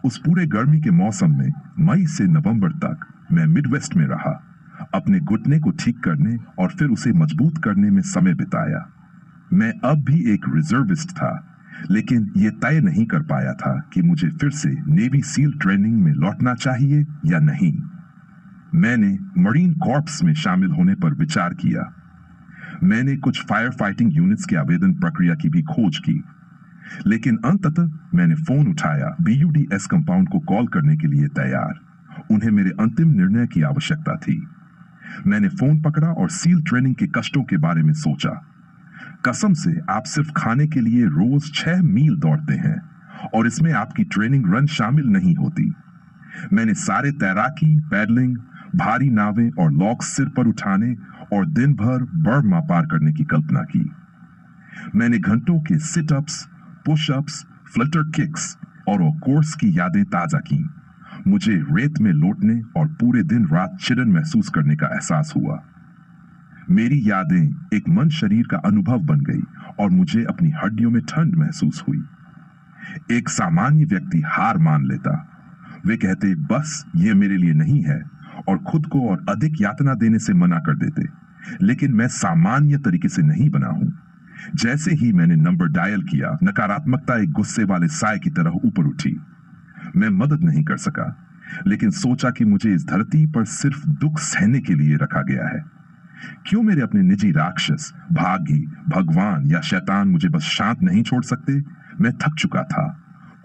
उस पूरे गर्मी के मौसम में मई से नवंबर तक मैं मिडवेस्ट में रहा, अपने घुटने को ठीक करने और फिर उसे मजबूत करने में समय बिताया। मैं अब भी एक रिजर्विस्ट था, लेकिन यह तय नहीं कर पाया था कि मुझे फिर से नेवी सील ट्रेनिंग में लौटना चाहिए या नहीं। मैंने मरीन कॉर्प्स में शामिल होने पर विचार किया। मैंने कुछ फायर फाइटिंग यूनिट्स के आवेदन प्रक्रिया की भी खोज की, लेकिन अंततः मैंने फोन उठाया, बीयूडीएस कंपाउंड को कॉल करने के लिए तैयार। उन्हें मेरे अंतिम निर्णय की आवश्यकता थी। मैंने फोन पकड़ा और सील ट्रेनिंग के कष्टों के बारे में सोचा। कसम से आप सिर्फ खाने के लिए रोज 6 मील दौड़ते हैं और इसमें आपकी ट्रेनिंग रन शामिल नहीं होती। मैंने सारे तैराकी, पैडलिंग, भारी नावें और लॉक्स सिर पर उठाने और दिन भर बर्मा पार करने की कल्पना की। मैंने घंटों के सिटअप्स, पुशअप्स, फ्लटर किक्स और कोर्स की यादें ताजा की। मुझे रेत में लौटने और पूरे दिन रात चिड़न महसूस करने का एहसास हुआ। मेरी यादें एक मन शरीर का अनुभव बन गई और मुझे अपनी हड्डियों में ठंड महसूस हुई। एक सामान्य व्यक्ति हार मान लेता। वे कहते बस ये मेरे लिए नहीं है और खुद को और अधिक यातना देने से मना कर देते। लेकिन मैं सामान्य तरीके से नहीं बना हूं। जैसे ही मैंने नंबर डायल किया, नकारात्मकता एक गुस्से वाले साए की तरह ऊपर उठी। मैं मदद नहीं कर सका, लेकिन सोचा कि मुझे इस धरती पर सिर्फ दुख सहने के लिए रखा गया है। क्यों मेरे अपने निजी राक्षस, भागी, भगवान या शैतान मुझे बस शांत नहीं छोड़ सकते? मैं थक चुका था,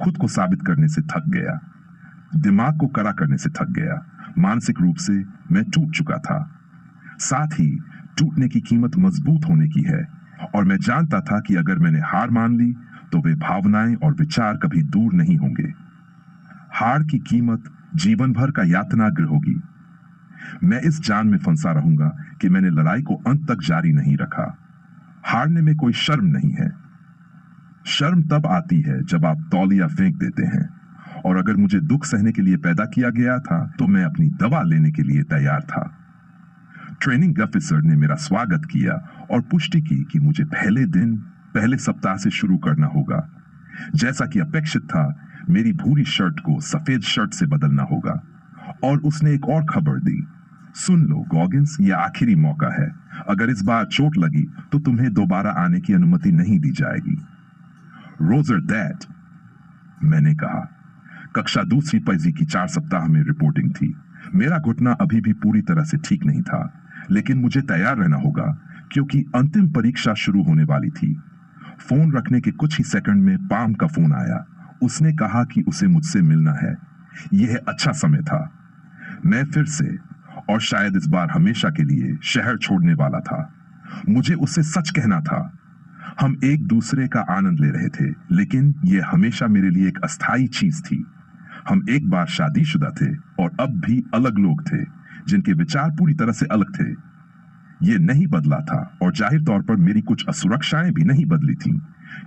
खुद को साबित करने से थक गया, दिमाग को कड़ा करने से थक गया, मानसिक रूप से मैं टूट चुका था। साथ ही टूटने की कीमत मजबूत होने की है, और मैं जानता था कि अगर मैंने हार मान ली तो वे भावनाएं और विचार कभी दूर नहीं होंगे। हार की कीमत जीवन भर का यातना गृह होगी। मैं इस जान में फंसा रहूंगा कि मैंने लड़ाई को अंत तक जारी नहीं रखा। हारने में कोई शर्म नहीं है। शर्म तब आती है जब आप तौलिया फेंक देते हैं, और अगर मुझे दुख सहने के लिए पैदा किया गया था तो मैं अपनी दवा लेने के लिए तैयार था। ट्रेनिंग ऑफिसर ने मेरा स्वागत किया और पुष्टि की कि मुझे पहले दिन, पहले सप्ताह से शुरू करना होगा। जैसा कि अपेक्षित था, मेरी भूरी शर्ट को सफेद शर्ट से बदलना होगा। और उसने एक और खबर दी, सुन लो गॉगिंस, यह आखिरी मौका है। अगर इस बार चोट लगी तो तुम्हें दोबारा आने की अनुमति नहीं दी जाएगी। रोजर दैट, मैंने कहा। कक्षा दूसरी पैजी की 4 सप्ताह में रिपोर्टिंग थी। मेरा घुटना अभी भी पूरी तरह से ठीक नहीं था, लेकिन मुझे तैयार रहना होगा क्योंकि अंतिम परीक्षा शुरू होने वाली थी। फोन रखने के कुछ ही सेकंड में पाम का फोन आया। उसने कहा कि उसे मुझसे मिलना है। यह अच्छा समय था। मैं फिर से, और शायद इस बार हमेशा के लिए, शहर छोड़ने वाला था। मुझे उससे सच कहना था। हम एक दूसरे का आनंद ले रहे थे, लेकिन यह हमेशा मेरे लिए एक अस्थायी चीज थी। हम एक बार शादीशुदा थे और अब भी अलग लोग थे जिनके विचार पूरी तरह से अलग थे। यह नहीं बदला था, और जाहिर तौर पर मेरी कुछ असुरक्षाएं भी नहीं बदली थीं,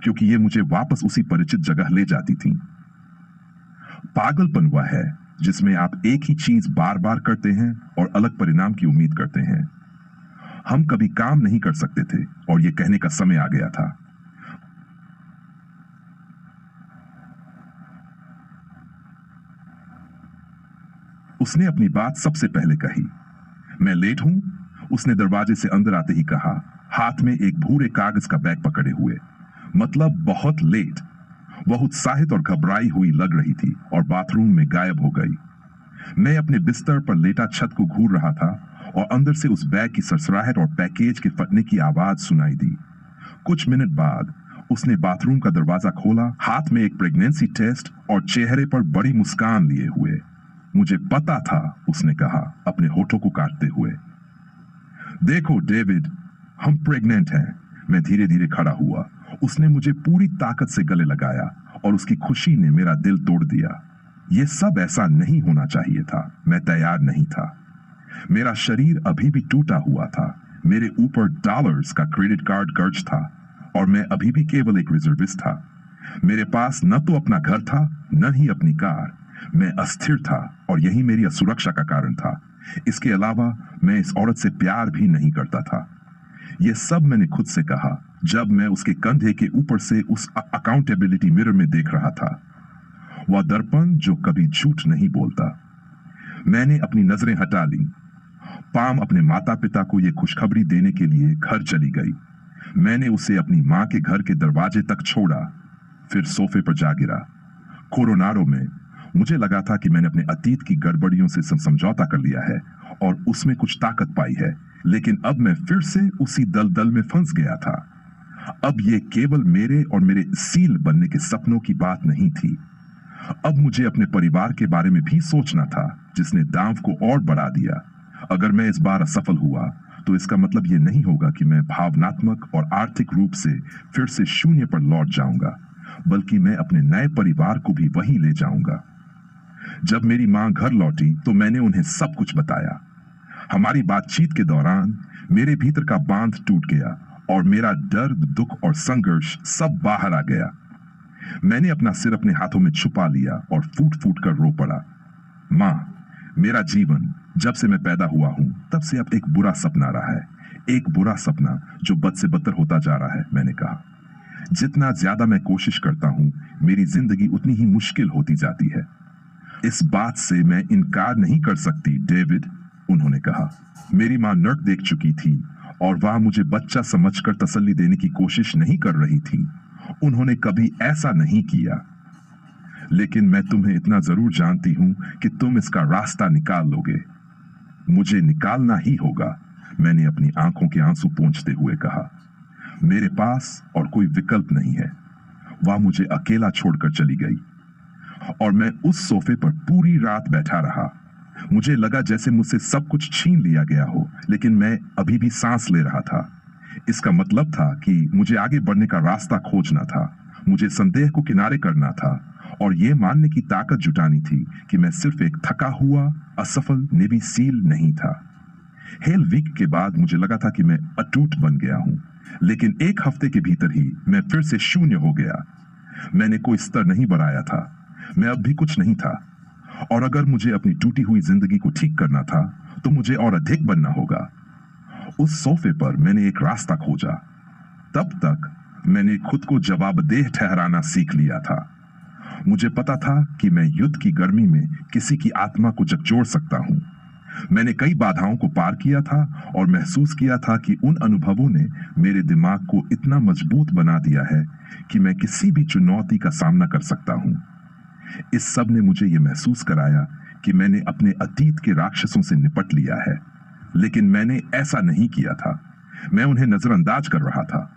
क्योंकि यह मुझे वापस उसी परिचित जगह ले जाती थीं। पागलपन वह है जिसमें आप एक ही चीज बार बार करते हैं और अलग परिणाम की उम्मीद करते हैं। हम कभी काम नहीं कर सकते थे, और यह कहने का समय आ गया था। उसने अपनी बात सबसे पहले कही। मैं लेट हूं, उसने दरवाजे से अंदर आते ही कहा, हाथ में एक भूरे कागज का बैग पकड़े हुए। मतलब बहुत लेट। वह उत्साहित और घबराई हुई लग रही थी और बाथरूम में गायब हो गई। मैं अपने बिस्तर पर लेटा छत को घूर रहा था, और अंदर से उस बैग की सरसराहट और पैकेज के फटने की आवाज सुनाई दी। कुछ मिनट बाद उसने बाथरूम का दरवाजा खोला, हाथ में एक प्रेगनेंसी टेस्ट और चेहरे पर बड़ी मुस्कान लिए हुए। मुझे पता था, उसने कहा अपने होठों को काटते हुए। देखो डेविड, हम प्रेग्नेंट हैं। मैं धीरे धीरे खड़ा हुआ। उसने मुझे पूरी ताकत से गले लगाया, और उसकी खुशी ने मेरा दिल तोड़ दिया। यह सब ऐसा नहीं होना चाहिए था। मैं तैयार नहीं था। मेरा शरीर अभी भी टूटा हुआ था। मेरे ऊपर डॉलर्स का क्रेडिट कार्ड कर्ज था, और मैं अभी भी केवल एक रिजर्विस्ट था। मेरे पास न तो अपना घर था, न ही अपनी कार। मैं अस्थिर था, और यही मेरी असुरक्षा का कारण था। इसके अलावा मैं इस औरत से प्यार भी नहीं करता था। यह सब मैंने खुद से कहा जब मैं उसके कंधे के ऊपर से उस अकाउंटेबिलिटी मिरर में देख रहा था। वह दर्पण जो कभी झूठ नहीं बोलता। मैंने अपनी नजरें हटा ली। पाम अपने माता पिता को यह खुशखबरी देने के लिए घर चली गई। मैंने उसे अपनी मां के घर के दरवाजे तक छोड़ा, फिर सोफे पर जा गिरा। कोरोनारो में मुझे लगा था कि मैंने अपने अतीत की गड़बड़ियों से समझौता कर लिया है और उसमें कुछ ताकत पाई है, लेकिन अब मैं फिर से उसी दलदल में फंस गया था। अब यह केवल मेरे और मेरे सील बनने के सपनों की बात नहीं थी। अब मुझे अपने परिवार के बारे में भी सोचना था, जिसने दांव को और बढ़ा दिया। अगर मैं इस बार असफल हुआ तो इसका मतलब यह नहीं होगा कि मैं भावनात्मक और आर्थिक रूप से फिर से शून्य पर लौट जाऊंगा, बल्कि मैं अपने नए परिवार को भी वहीं ले जाऊंगा। जब मेरी मां घर लौटी तो मैंने उन्हें सब कुछ बताया। हमारी बातचीत के दौरान मेरे भीतर का बांध टूट गया और मेरा दर्द, दुख और संघर्ष सब बाहर आ गया। मैंने अपना सिर अपने हाथों में छुपा लिया और फूट फूट कर रो पड़ा। मां, मेरा जीवन जब से मैं पैदा हुआ हूं तब से अब एक बुरा सपना रहा है, एक बुरा सपना जो बद से बदतर होता जा रहा है। मैंने कहा, जितना ज्यादा मैं कोशिश करता हूं मेरी जिंदगी उतनी ही मुश्किल होती जाती है। इस बात से मैं इनकार नहीं कर सकती डेविड, उन्होंने कहा। मेरी मां नर्क देख चुकी थी और वह मुझे बच्चा समझकर तसल्ली देने की कोशिश नहीं कर रही थी। उन्होंने कभी ऐसा नहीं किया। लेकिन मैं तुम्हें इतना जरूर जानती हूं कि तुम इसका रास्ता निकाल लोगे। मुझे निकालना ही होगा। मैंने अपनी आंखों के आंसू पोंछते हुए कहा, मेरे पास और कोई विकल्प नहीं है। वह मुझे अकेला छोड़कर चली गई और मैं उस सोफे पर पूरी रात बैठा रहा। मुझे लगा जैसे मुझसे सब कुछ छीन लिया गया हो, लेकिन मैं अभी भी सांस ले रहा था। इसका मतलब था कि मुझे आगे बढ़ने का रास्ता खोजना था, मुझे संदेह को किनारे करना था और यह मानने की ताकत जुटानी थी कि मैं सिर्फ एक थका हुआ असफल नेवी सील नहीं था। हेल वीक के बाद मुझे लगा था कि मैं अटूट बन गया हूं, लेकिन एक हफ्ते के भीतर ही मैं फिर से शून्य हो गया। मैंने कोई स्तर नहीं बढ़ाया था, मैं अब भी कुछ नहीं था, और अगर मुझे अपनी टूटी हुई जिंदगी को ठीक करना था तो मुझे और अधिक बनना होगा। उस सोफे पर मैंने एक रास्ता खोजा। तब तक मैंने खुद को जवाबदेह ठहराना सीख लिया था। मुझे पता था कि मैं युद्ध की गर्मी में किसी की आत्मा को झकझोर सकता हूं। मैंने कई बाधाओं को पार किया था और महसूस किया था कि उन अनुभवों ने मेरे दिमाग को इतना मजबूत बना दिया है कि मैं किसी भी चुनौती का सामना कर सकता हूं। इस सब ने मुझे यह महसूस कराया कि मैंने अपने अतीत के राक्षसों से निपट लिया है, लेकिन मैंने ऐसा नहीं किया था। मैं उन्हें नजरअंदाज कर रहा था।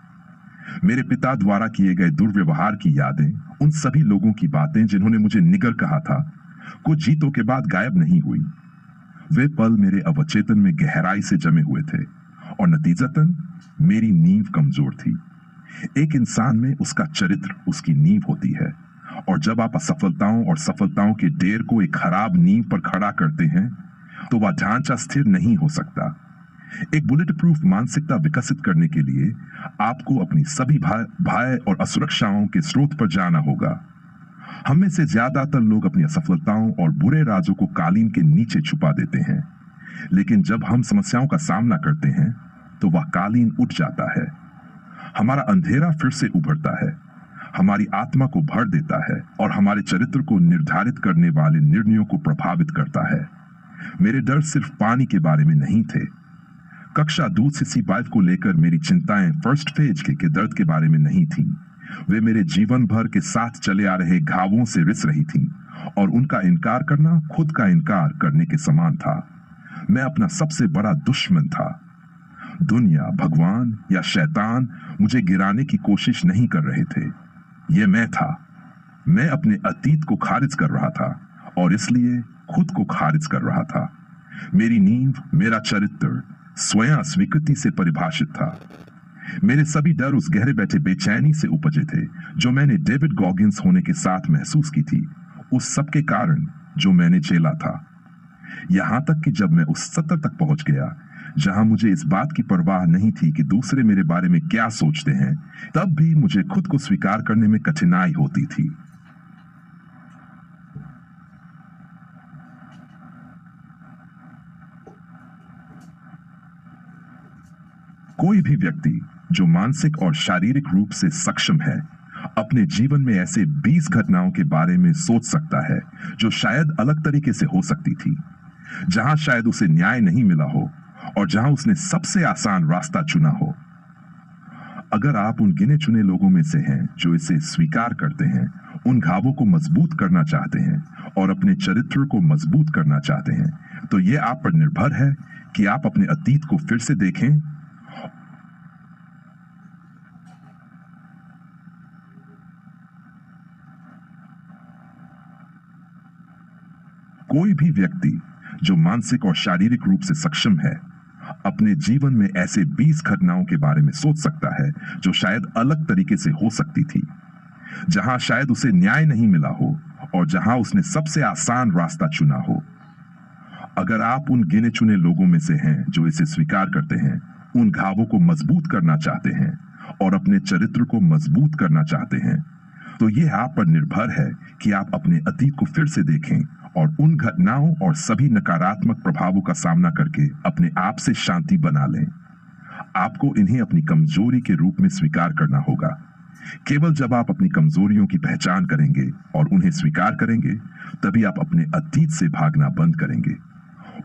मेरे पिता द्वारा किए गए दुर्व्यवहार की यादें, उन सभी लोगों की बातें जिन्होंने मुझे निगर कहा था, कुछ जीतों के बाद गायब नहीं हुई। वे पल मेरे अवचेतन में गहराई से जमे हुए थे और नतीजतन मेरी नींव कमजोर थी। एक इंसान में उसका चरित्र उसकी नींव होती है, और जब आप असफलताओं और सफलताओं के ढेर को एक खराब नींव पर खड़ा करते हैं तो वह ढांचा स्थिर नहीं हो सकता। एक बुलेट प्रूफ मानसिकता विकसित करने के लिए आपको अपनी सभी भय और असुरक्षाओं के स्रोत पर जाना होगा। हम में से ज्यादातर लोग अपनी असफलताओं और बुरे राजों को कालीन के नीचे छुपा देते हैं, लेकिन जब हम समस्याओं का सामना करते हैं तो वह कालीन उठ जाता है। हमारा अंधेरा फिर से उभरता है, हमारी आत्मा को भर देता है और हमारे चरित्र को निर्धारित करने वाले निर्णयों को प्रभावित करता है। मेरे डर सिर्फ पानी के बारे में नहीं थे। कक्षा दूध से C5 को लेकर मेरी चिंताएं फर्स्ट फेज के दर्द के बारे में नहीं थीं। वे मेरे जीवन भर के साथ चले आ रहे घावों से रिस रही थीं, और उनका इनकार करना खुद का इनकार करने के समान था। मैं अपना सबसे बड़ा दुश्मन था। दुनिया, भगवान या शैतान मुझे गिराने की कोशिश नहीं कर रहे थे। यह मैं था। मैं अपने अतीत को खारिज कर रहा था और इसलिए खुद को खारिज कर रहा था। मेरी नींव, मेरा चरित्र स्वयं स्वीकृति से परिभाषित था। मेरे सभी डर उस गहरे बैठे बेचैनी से उपजे थे जो मैंने डेविड गॉगिंस होने के साथ महसूस की थी, उस सब के कारण जो मैंने झेला था। यहां तक कि जब मैं उस सत्र तक पहुंच गया जहां मुझे इस बात की परवाह नहीं थी कि दूसरे मेरे बारे में क्या सोचते हैं, तब भी मुझे खुद को स्वीकार करने में कठिनाई होती थी। कोई भी व्यक्ति जो मानसिक और शारीरिक रूप से सक्षम है अपने जीवन में ऐसे 20 घटनाओं के बारे में सोच सकता है जो शायद अलग तरीके से हो सकती थी, जहां शायद उसे न्याय नहीं मिला हो और जहां उसने सबसे आसान रास्ता चुना हो। अगर आप उन गिने चुने लोगों में से हैं जो इसे स्वीकार करते हैं, उन घावों को मजबूत करना चाहते हैं और अपने चरित्र को मजबूत करना चाहते हैं, तो यह आप पर निर्भर है कि आप अपने अतीत को फिर से देखें कोई भी व्यक्ति जो मानसिक और शारीरिक रूप से सक्षम है अपने जीवन में ऐसे 20 घटनाओं के बारे में सोच सकता है जो शायद अलग तरीके से हो सकती थी, जहां शायद उसे न्याय नहीं मिला हो और जहां उसने सबसे आसान रास्ता चुना हो। अगर आप उन गिने चुने लोगों में से हैं जो इसे स्वीकार करते हैं, उन घावों को मजबूत करना चाहते हैं और अपने चरित्र को मजबूत करना चाहते हैं, तो यह आप पर निर्भर है कि आप अपने अतीत को फिर से देखें और उन घटनाओं और सभी नकारात्मक प्रभावों का सामना करके अपने आप से शांति बना लें। आपको इन्हें अपनी कमजोरी के रूप में स्वीकार करना होगा। केवल जब आप अपनी कमजोरियों की पहचान करेंगे और उन्हें स्वीकार करेंगे, तभी आप अपने अतीत से भागना बंद करेंगे।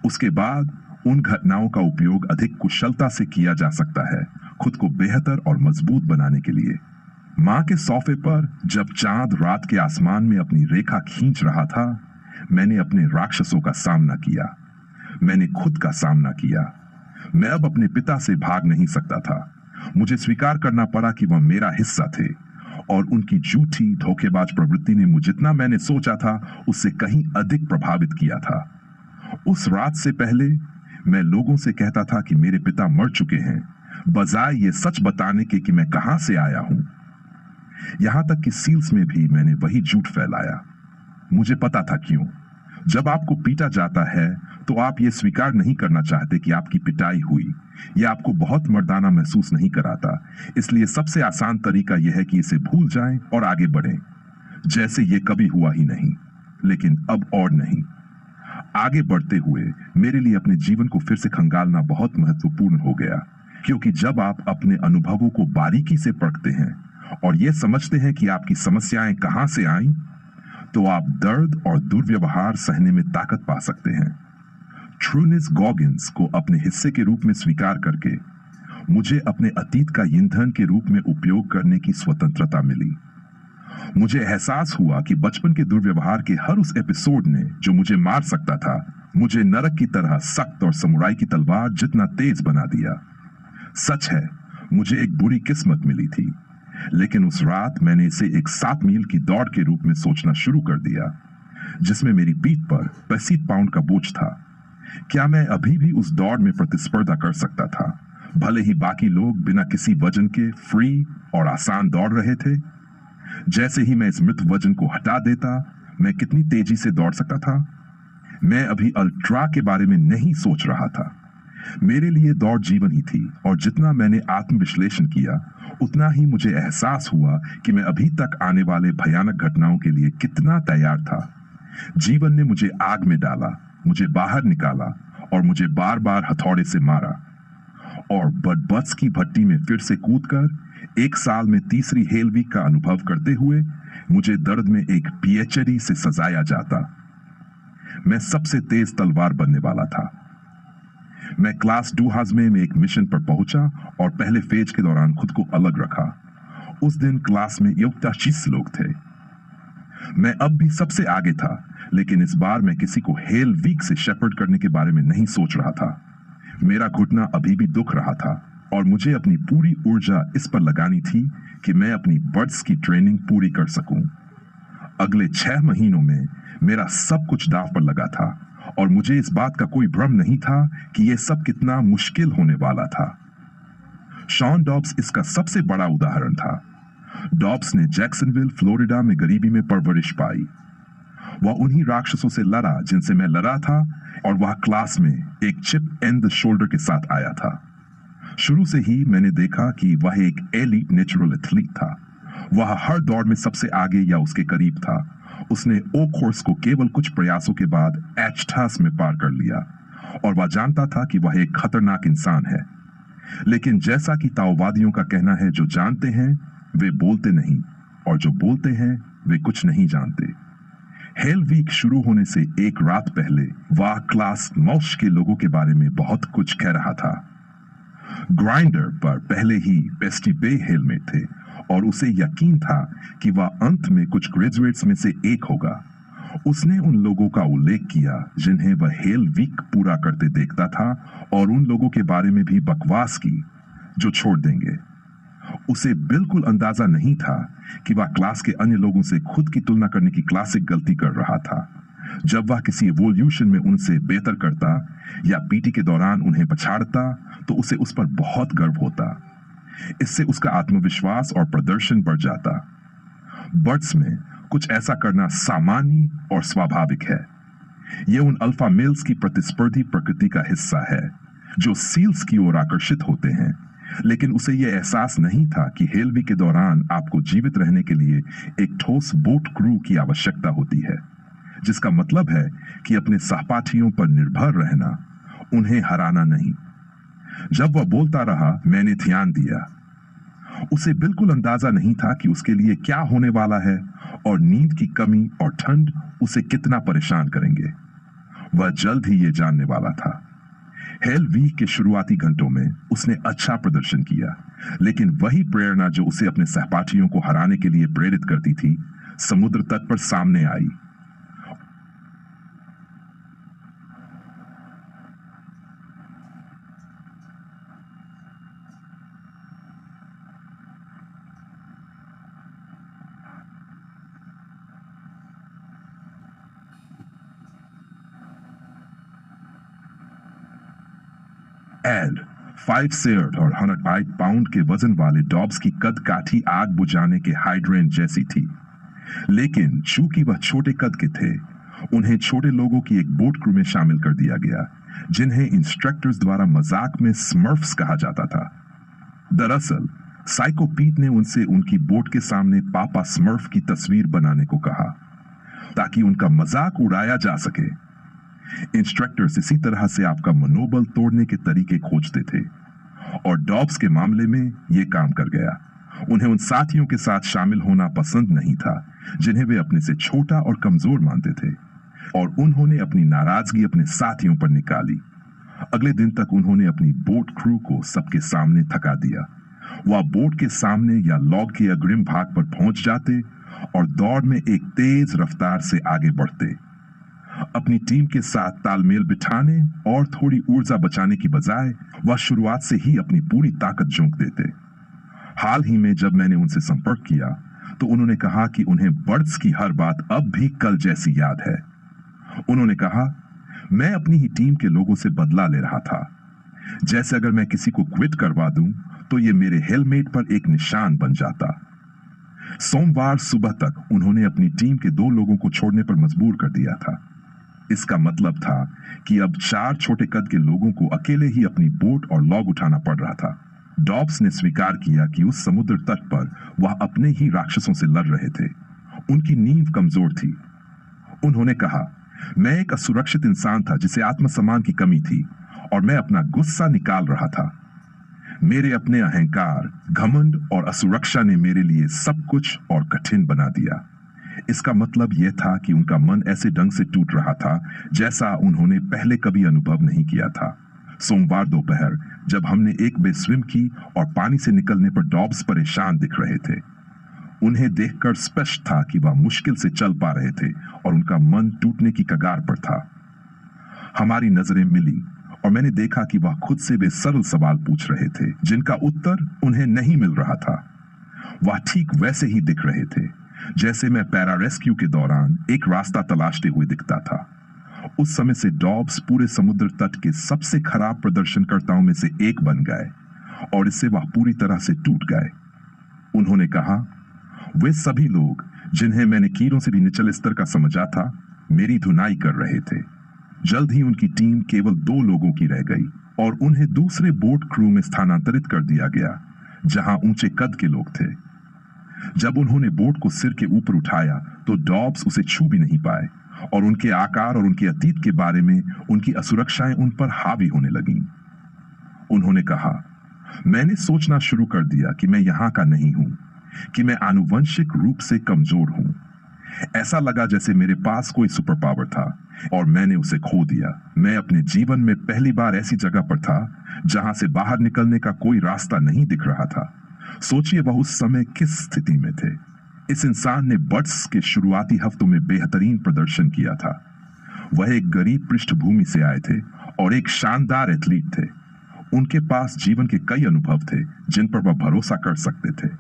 उसके बाद उन घटनाओं का उपयोग अधिक कुशलता से किया जा सकता है, खुद को बेहतर और मजबूत बनाने के लिए। मां के सोफे पर जब चांद रात के आसमान में अपनी रेखा खींच रहा था, मैंने अपने राक्षसों का सामना किया। मैंने खुद का सामना किया। मैं अब अपने पिता से भाग नहीं सकता था। मुझे स्वीकार करना पड़ा कि वह मेरा हिस्सा थे और उनकी झूठी धोखेबाज प्रवृत्ति ने मुझे जितना मैंने सोचा था उससे कहीं अधिक प्रभावित किया था। उस रात से पहले मैं लोगों से कहता था कि मेरे पिता मर चुके हैं, बजाय ये सच बताने के कि मैं कहां से आया हूं। यहां तक कि सील्स में भी मैंने वही झूठ फैलाया। मुझे पता था क्यों। जब आपको पीटा जाता है तो आप ये स्वीकार नहीं करना चाहते कि आपकी पिटाई हुई। यह आपको बहुत मर्दाना महसूस नहीं कराता, इसलिए सबसे आसान तरीका यह है कि इसे भूल जाएं और आगे बढ़ें, जैसे ये कभी हुआ ही नहीं। लेकिन अब और नहीं। आगे बढ़ते हुए मेरे लिए अपने जीवन को फिर से खंगालना बहुत महत्वपूर्ण हो गया, क्योंकि जब आप अपने अनुभवों को बारीकी से परखते हैं और यह समझते हैं कि आपकी समस्याएं कहां से आईं, तो आप दर्द और दुर्व्यवहार सहने में ताकत पा सकते हैं। ट्रूनिस गॉगिंस को अपने हिस्से के रूप में स्वीकार करके मुझे अपने अतीत का ईंधन के रूप में उपयोग करने की स्वतंत्रता मिली। मुझे एहसास हुआ कि बचपन के दुर्व्यवहार के हर उस एपिसोड ने जो मुझे मार सकता था, मुझे नरक की तरह सख्त और समुराई की तलवार जितना तेज बना दिया। सच है, मुझे एक बुरी किस्मत मिली थी, लेकिन उस रात मैंने इसे एक 7 मील की दौड़ के रूप में सोचना शुरू कर दिया, जिसमें मेरी पीठ पर 35 पाउंड का बोझ था। क्या मैं अभी भी उस दौड़ में प्रतिस्पर्धा कर सकता था, भले ही बाकी लोग बिना किसी वजन के फ्री और आसान दौड़ रहे थे? जैसे ही मैं इस मृत वजन को हटा देता, मैं कितनी तेजी से दौड़ सकता था? मैं अभी अल्ट्रा के बारे में नहीं सोच रहा था। मेरे लिए दौड़ जीवन ही थी, और जितना मैंने आत्मविश्लेषण किया उतना ही मुझे एहसास हुआ कि मैं अभी तक आने वाले भयानक घटनाओं के लिए कितना तैयार था। जीवन ने मुझे आग में डाला, मुझे बाहर निकाला और मुझे बार बार हथौड़े से मारा, और बदबस की भट्टी में फिर से कूदकर 1 साल में तीसरी हेल वीक का अनुभव करते हुए मुझे दर्द में एक पीएचडी से सजाया जाता। मैं सबसे तेज तलवार बनने वाला था। मैं क्लास 2 हाजमे में एक मिशन पर पहुंचा और पहले फेज के दौरान खुद को अलग रखा। उस दिन क्लास में 21 लोग थे। मैं अब भी सबसे आगे था, लेकिन इस बार मैं किसी को हेल वीक से शेपर्ड करने के बारे में नहीं सोच रहा था। मेरा घुटना अभी भी दुख रहा था और मुझे अपनी पूरी ऊर्जा इस पर लगानी थी कि मैं अपनी बर्ड्स की ट्रेनिंग पूरी कर सकूं। अगले 6 महीनों में मेरा सब कुछ दांव पर लगा था और मुझे इस बात का कोई भ्रम नहीं था कि यह सब कितना मुश्किल होने वाला था। शॉन डॉब्स इसका सबसे बड़ा उदाहरण था। डॉब्स ने जैक्सनविल, फ्लोरिडा में गरीबी में परवरिश पाई। वह उन्हीं राक्षसों से लड़ा जिनसे मैं लड़ा था, और वह क्लास में एक चिप इन द शोल्डर के साथ आया था। शुरू से ही मैंने देखा कि वह एक एलीट नेचुरल एथलीट था। वह हर दौड़ में सबसे आगे या उसके करीब था। उसने ओक हॉर्स को केवल कुछ प्रयासों के बाद एचटास में पार कर लिया, और वह जानता था कि वह एक खतरनाक इंसान है। लेकिन जैसा कि ताओवादियों का कहना है, जो जानते हैं वे बोलते नहीं, और जो बोलते हैं वे कुछ नहीं जानते। हेल वीक शुरू होने से एक रात पहले वह क्लास मौश के लोगों के बारे में बहुत कुछ कह रहा था। ग्राइंडर पर पहले ही पेस्टी बे हेल में थे और उसे यकीन था कि वह अंत में कुछ ग्रेजुएट्स में से एक होगा। उसने उन लोगों का उल्लेख किया जिन्हें वह हेल वीक पूरा करते देखता था, और उन लोगों के बारे में भी बकवास की जो छोड़ देंगे। उसे बिल्कुल अंदाजा नहीं था कि वह क्लास के अन्य लोगों से खुद की तुलना करने की क्लासिक गलती कर रहा था। जब वह किसी एवोल्यूशन में उनसे बेहतर करता या पीटी के दौरान उन्हें पछाड़ता, तो उसे उस पर बहुत गर्व होता। इससे उसका आत्मविश्वास और प्रदर्शन बढ़ जाता। बर्ड्स में कुछ ऐसा करना सामान्य और स्वाभाविक है। यह उन अल्फा मेल्स की प्रतिस्पर्धी प्रकृति का हिस्सा है जो सील्स की ओर आकर्षित होते हैं। लेकिन उसे यह एहसास नहीं था कि हेल वीक के दौरान आपको जीवित रहने के लिए एक ठोस बोट क्रू की आवश्यकता होती है, जिसका मतलब है कि अपने सहपाठियों पर निर्भर रहना, उन्हें हराना नहीं। जब वह बोलता रहा, मैंने ध्यान दिया। उसे बिल्कुल अंदाजा नहीं था कि उसके लिए क्या होने वाला है और नींद की कमी और ठंड उसे कितना परेशान करेंगे। वह जल्द ही यह जानने वाला था। हेल वीक के शुरुआती घंटों में उसने अच्छा प्रदर्शन किया, लेकिन वही प्रेरणा जो उसे अपने सहपाठियों को हराने के लिए प्रेरित करती थी, समुद्र तट पर सामने आई। एड 5 सेयर्ड और 108 पाउंड के वजन वाले डॉब्स की कद काठी आग बुझाने के हाइड्रेंट जैसी थी, लेकिन चूंकि वह छोटे कद के थे, उन्हें छोटे लोगों की एक बोट क्रू में शामिल कर दिया गया, जिन्हें इंस्ट्रक्टर्स द्वारा मजाक में स्मर्फ्स कहा जाता था। दरअसल साइको पीट ने उनसे उनकी बोट के सामने पापा स्मर्फ की तस्वीर बनाने को कहा ताकि उनका मजाक उड़ाया जा सके। इंस्ट्रक्टर्स इसी तरह से आपका मनोबल तोड़ने के तरीके खोजते थे और डॉब्स के मामले में यह काम कर गया। उन्हें उन साथियों के साथ शामिल होना पसंद नहीं था जिन्हें वे अपने से छोटा और कमजोर मानते थे, और उन्होंने अपनी नाराजगी अपने साथियों पर निकाली। अगले दिन तक उन्होंने अपनी बोट क्रू को सबके सामने थका दिया। वह बोट के सामने या लॉग के अग्रिम भाग पर पहुंच जाते और दौड़ में एक तेज रफ्तार से आगे बढ़ते। अपनी टीम के साथ तालमेल बिठाने और थोड़ी ऊर्जा बचाने की बजाय वह शुरुआत से ही अपनी पूरी ताकत झोंक देते। हाल ही में जब मैंने उनसे संपर्क किया तो उन्होंने कहा कि उन्हें बर्ड्स की हर बात अब भी कल जैसी याद है। उन्होंने कहा, मैं अपनी ही टीम के लोगों से बदला ले रहा था, जैसे अगर मैं किसी को क्विट करवा दूं तो ये मेरे हेलमेट पर एक निशान बन जाता। सोमवार सुबह तक उन्होंने अपनी टीम के 2 लोगों को छोड़ने पर मजबूर कर दिया था। इसका मतलब था कि अब 4 छोटे कद के लोगों को अकेले ही अपनी बोट और लॉग उठाना पड़ रहा था। डॉब्स ने स्वीकार किया कि उस समुद्र तट पर वह अपने ही राक्षसों से लड़ रहे थे। उनकी नींव कमजोर थी। उन्होंने कहा, मैं एक असुरक्षित इंसान था जिसे आत्मसम्मान की कमी थी और मैं अपना गुस्सा निकाल रहा था। मेरे अपने अहंकार, घमंड और असुरक्षा ने मेरे लिए सब कुछ और कठिन बना दिया। इसका मतलब यह था कि उनका मन ऐसे ढंग से टूट रहा था जैसा उन्होंने पहले कभी अनुभव नहीं किया था। सोमवार दोपहर जब हमने एक बे स्विम की और पानी से निकलने पर डॉब्स परेशान दिख रहे थे। उन्हें देखकर स्पष्ट था कि वह मुश्किल से चल पा रहे थे और उनका मन टूटने की कगार पर था। हमारी नजरें मिली और मैंने देखा कि वह खुद से वे सरल सवाल पूछ रहे थे जिनका उत्तर उन्हें नहीं मिल रहा था। वह ठीक वैसे ही दिख रहे थे जैसे मैं पैरा रेस्क्यू के दौरान एक रास्ता तलाशते हुए दिखता था। उस समय से डॉब्स पूरे समुद्र तट के सबसे खराब प्रदर्शनकर्ताओं में से एक बन गए और इससे वह पूरी तरह से टूट गए। उन्होंने कहा, वे सभी लोग जिन्हें मैंने कीड़ों से भी निचले स्तर का समझा था, मेरी धुनाई कर रहे थे। जल्द ही उनकी टीम केवल 2 लोगों की रह गई और उन्हें दूसरे बोट क्रू में स्थानांतरित कर दिया गया जहां ऊंचे कद के लोग थे। जब उन्होंने बोट को सिर के ऊपर उठाया तो डॉब्स उसे छू भी नहीं पाए और उनके आकार और उनके अतीत के बारे में उनकी असुरक्षाएं उन पर हावी होने लगीं। उन्होंने कहा, मैंने सोचना शुरू कर दिया कि मैं यहां का नहीं हूं, कि मैं आनुवंशिक रूप से कमजोर हूं। ऐसा लगा जैसे मेरे पास कोई सुपर पावर था और मैंने उसे खो दिया। मैं अपने जीवन में पहली बार ऐसी जगह पर था जहां से बाहर निकलने का कोई रास्ता नहीं दिख रहा था। सोचिए वह उस समय किस स्थिति में थे। इस इंसान ने बर्ड्स के शुरुआती हफ्तों में बेहतरीन प्रदर्शन किया था। वह एक गरीब पृष्ठभूमि से आए थे और एक शानदार एथलीट थे। उनके पास जीवन के कई अनुभव थे जिन पर वह भरोसा कर सकते थे।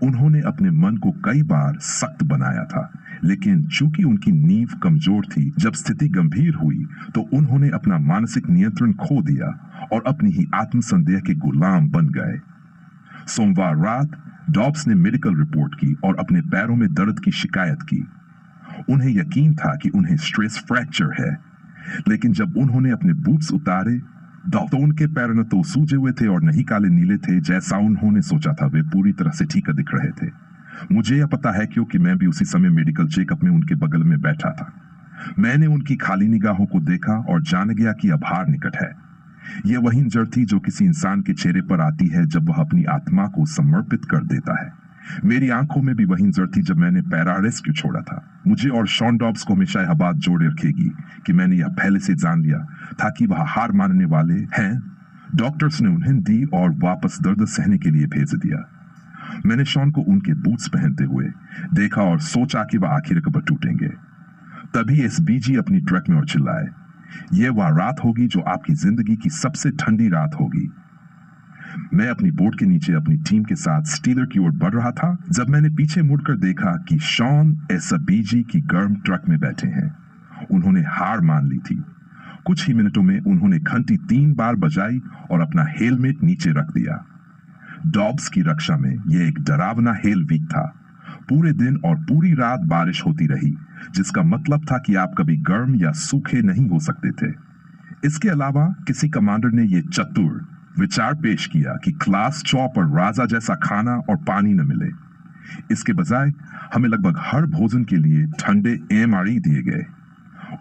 उन्होंने अपने मन को कई बार सख्त बनाया था, लेकिन चूंकि उनकी नींव कमजोर थी, जब स्थिति गंभीर हुई तो उन्होंने अपना मानसिक नियंत्रण खो दिया और अपनी ही आत्मसंदेह के गुलाम बन गए। सोमवार रात डॉब्स ने मेडिकल रिपोर्ट की और अपने पैरों में दर्द की शिकायत की। उन्हें यकीन था कि उन्हें स्ट्रेस फ्रैक्चर है, लेकिन जब उन्होंने अपने बूट्स उतारे तो उनके पैर न तो सूजे हुए थे और नहीं काले नीले थे जैसा उन्होंने सोचा था। वे पूरी तरह से ठीक दिख रहे थे। मुझे यह पता है क्योंकि मैं भी उसी समय मेडिकल चेकअप में उनके बगल में बैठा था। मैंने उनकी खाली निगाहों को देखा और जान गया कि अब हार निकट है। यह वही जड़ थी जो किसी इंसान के चेहरे पर आती है जब वह अपनी आत्मा को समर्पित कर देता है। मेरी आंखों में भी वही जड़ थी जब मैंने पैरा रेस्क्यू छोड़ा था। मुझे और शॉन डॉब्स को हमेशा यह बात जोड़े रखेगी कि मैंने यह पहले से जान लिया था कि वह हार मानने वाले हैं। डॉक्टर्स ने उन्हें दी और वापस दर्द सहने के लिए भेज दिया। मैंने शॉन को उनके बूट्स पहनते हुए देखा और सोचा कि वह आखिर कब टूटेंगे। तभी एसबीजी अपनी ट्रक में और चिल्लाए, यह वह रात होगी जो आपकी जिंदगी की सबसे ठंडी रात होगी। मैं अपनी बोट के नीचे अपनी टीम के साथ स्टीलर की ओर बढ़ रहा था जब मैंने पीछे मुड़कर देखा कि शॉन एसबीजी की गर्म ट्रक में बैठे हैं। उन्होंने हार मान ली थी। कुछ ही मिनटों में उन्होंने घंटी 3 बार बजाई और अपना हेलमेट नीचे रख दिया। डॉब्स की रक्षा में यह एक डरावना हेल वीक था। पूरे दिन और पूरी रात बारिश होती रही, जिसका मतलब था कि आप कभी गर्म या सूखे नहीं हो सकते थे। इसके अलावा किसी कमांडर ने यह चतुर विचार पेश किया कि क्लास चॉप और राजा जैसा खाना और पानी न मिले। इसके बजाय हमें लगभग हर भोजन के लिए ठंडे एमआरई दिए गए।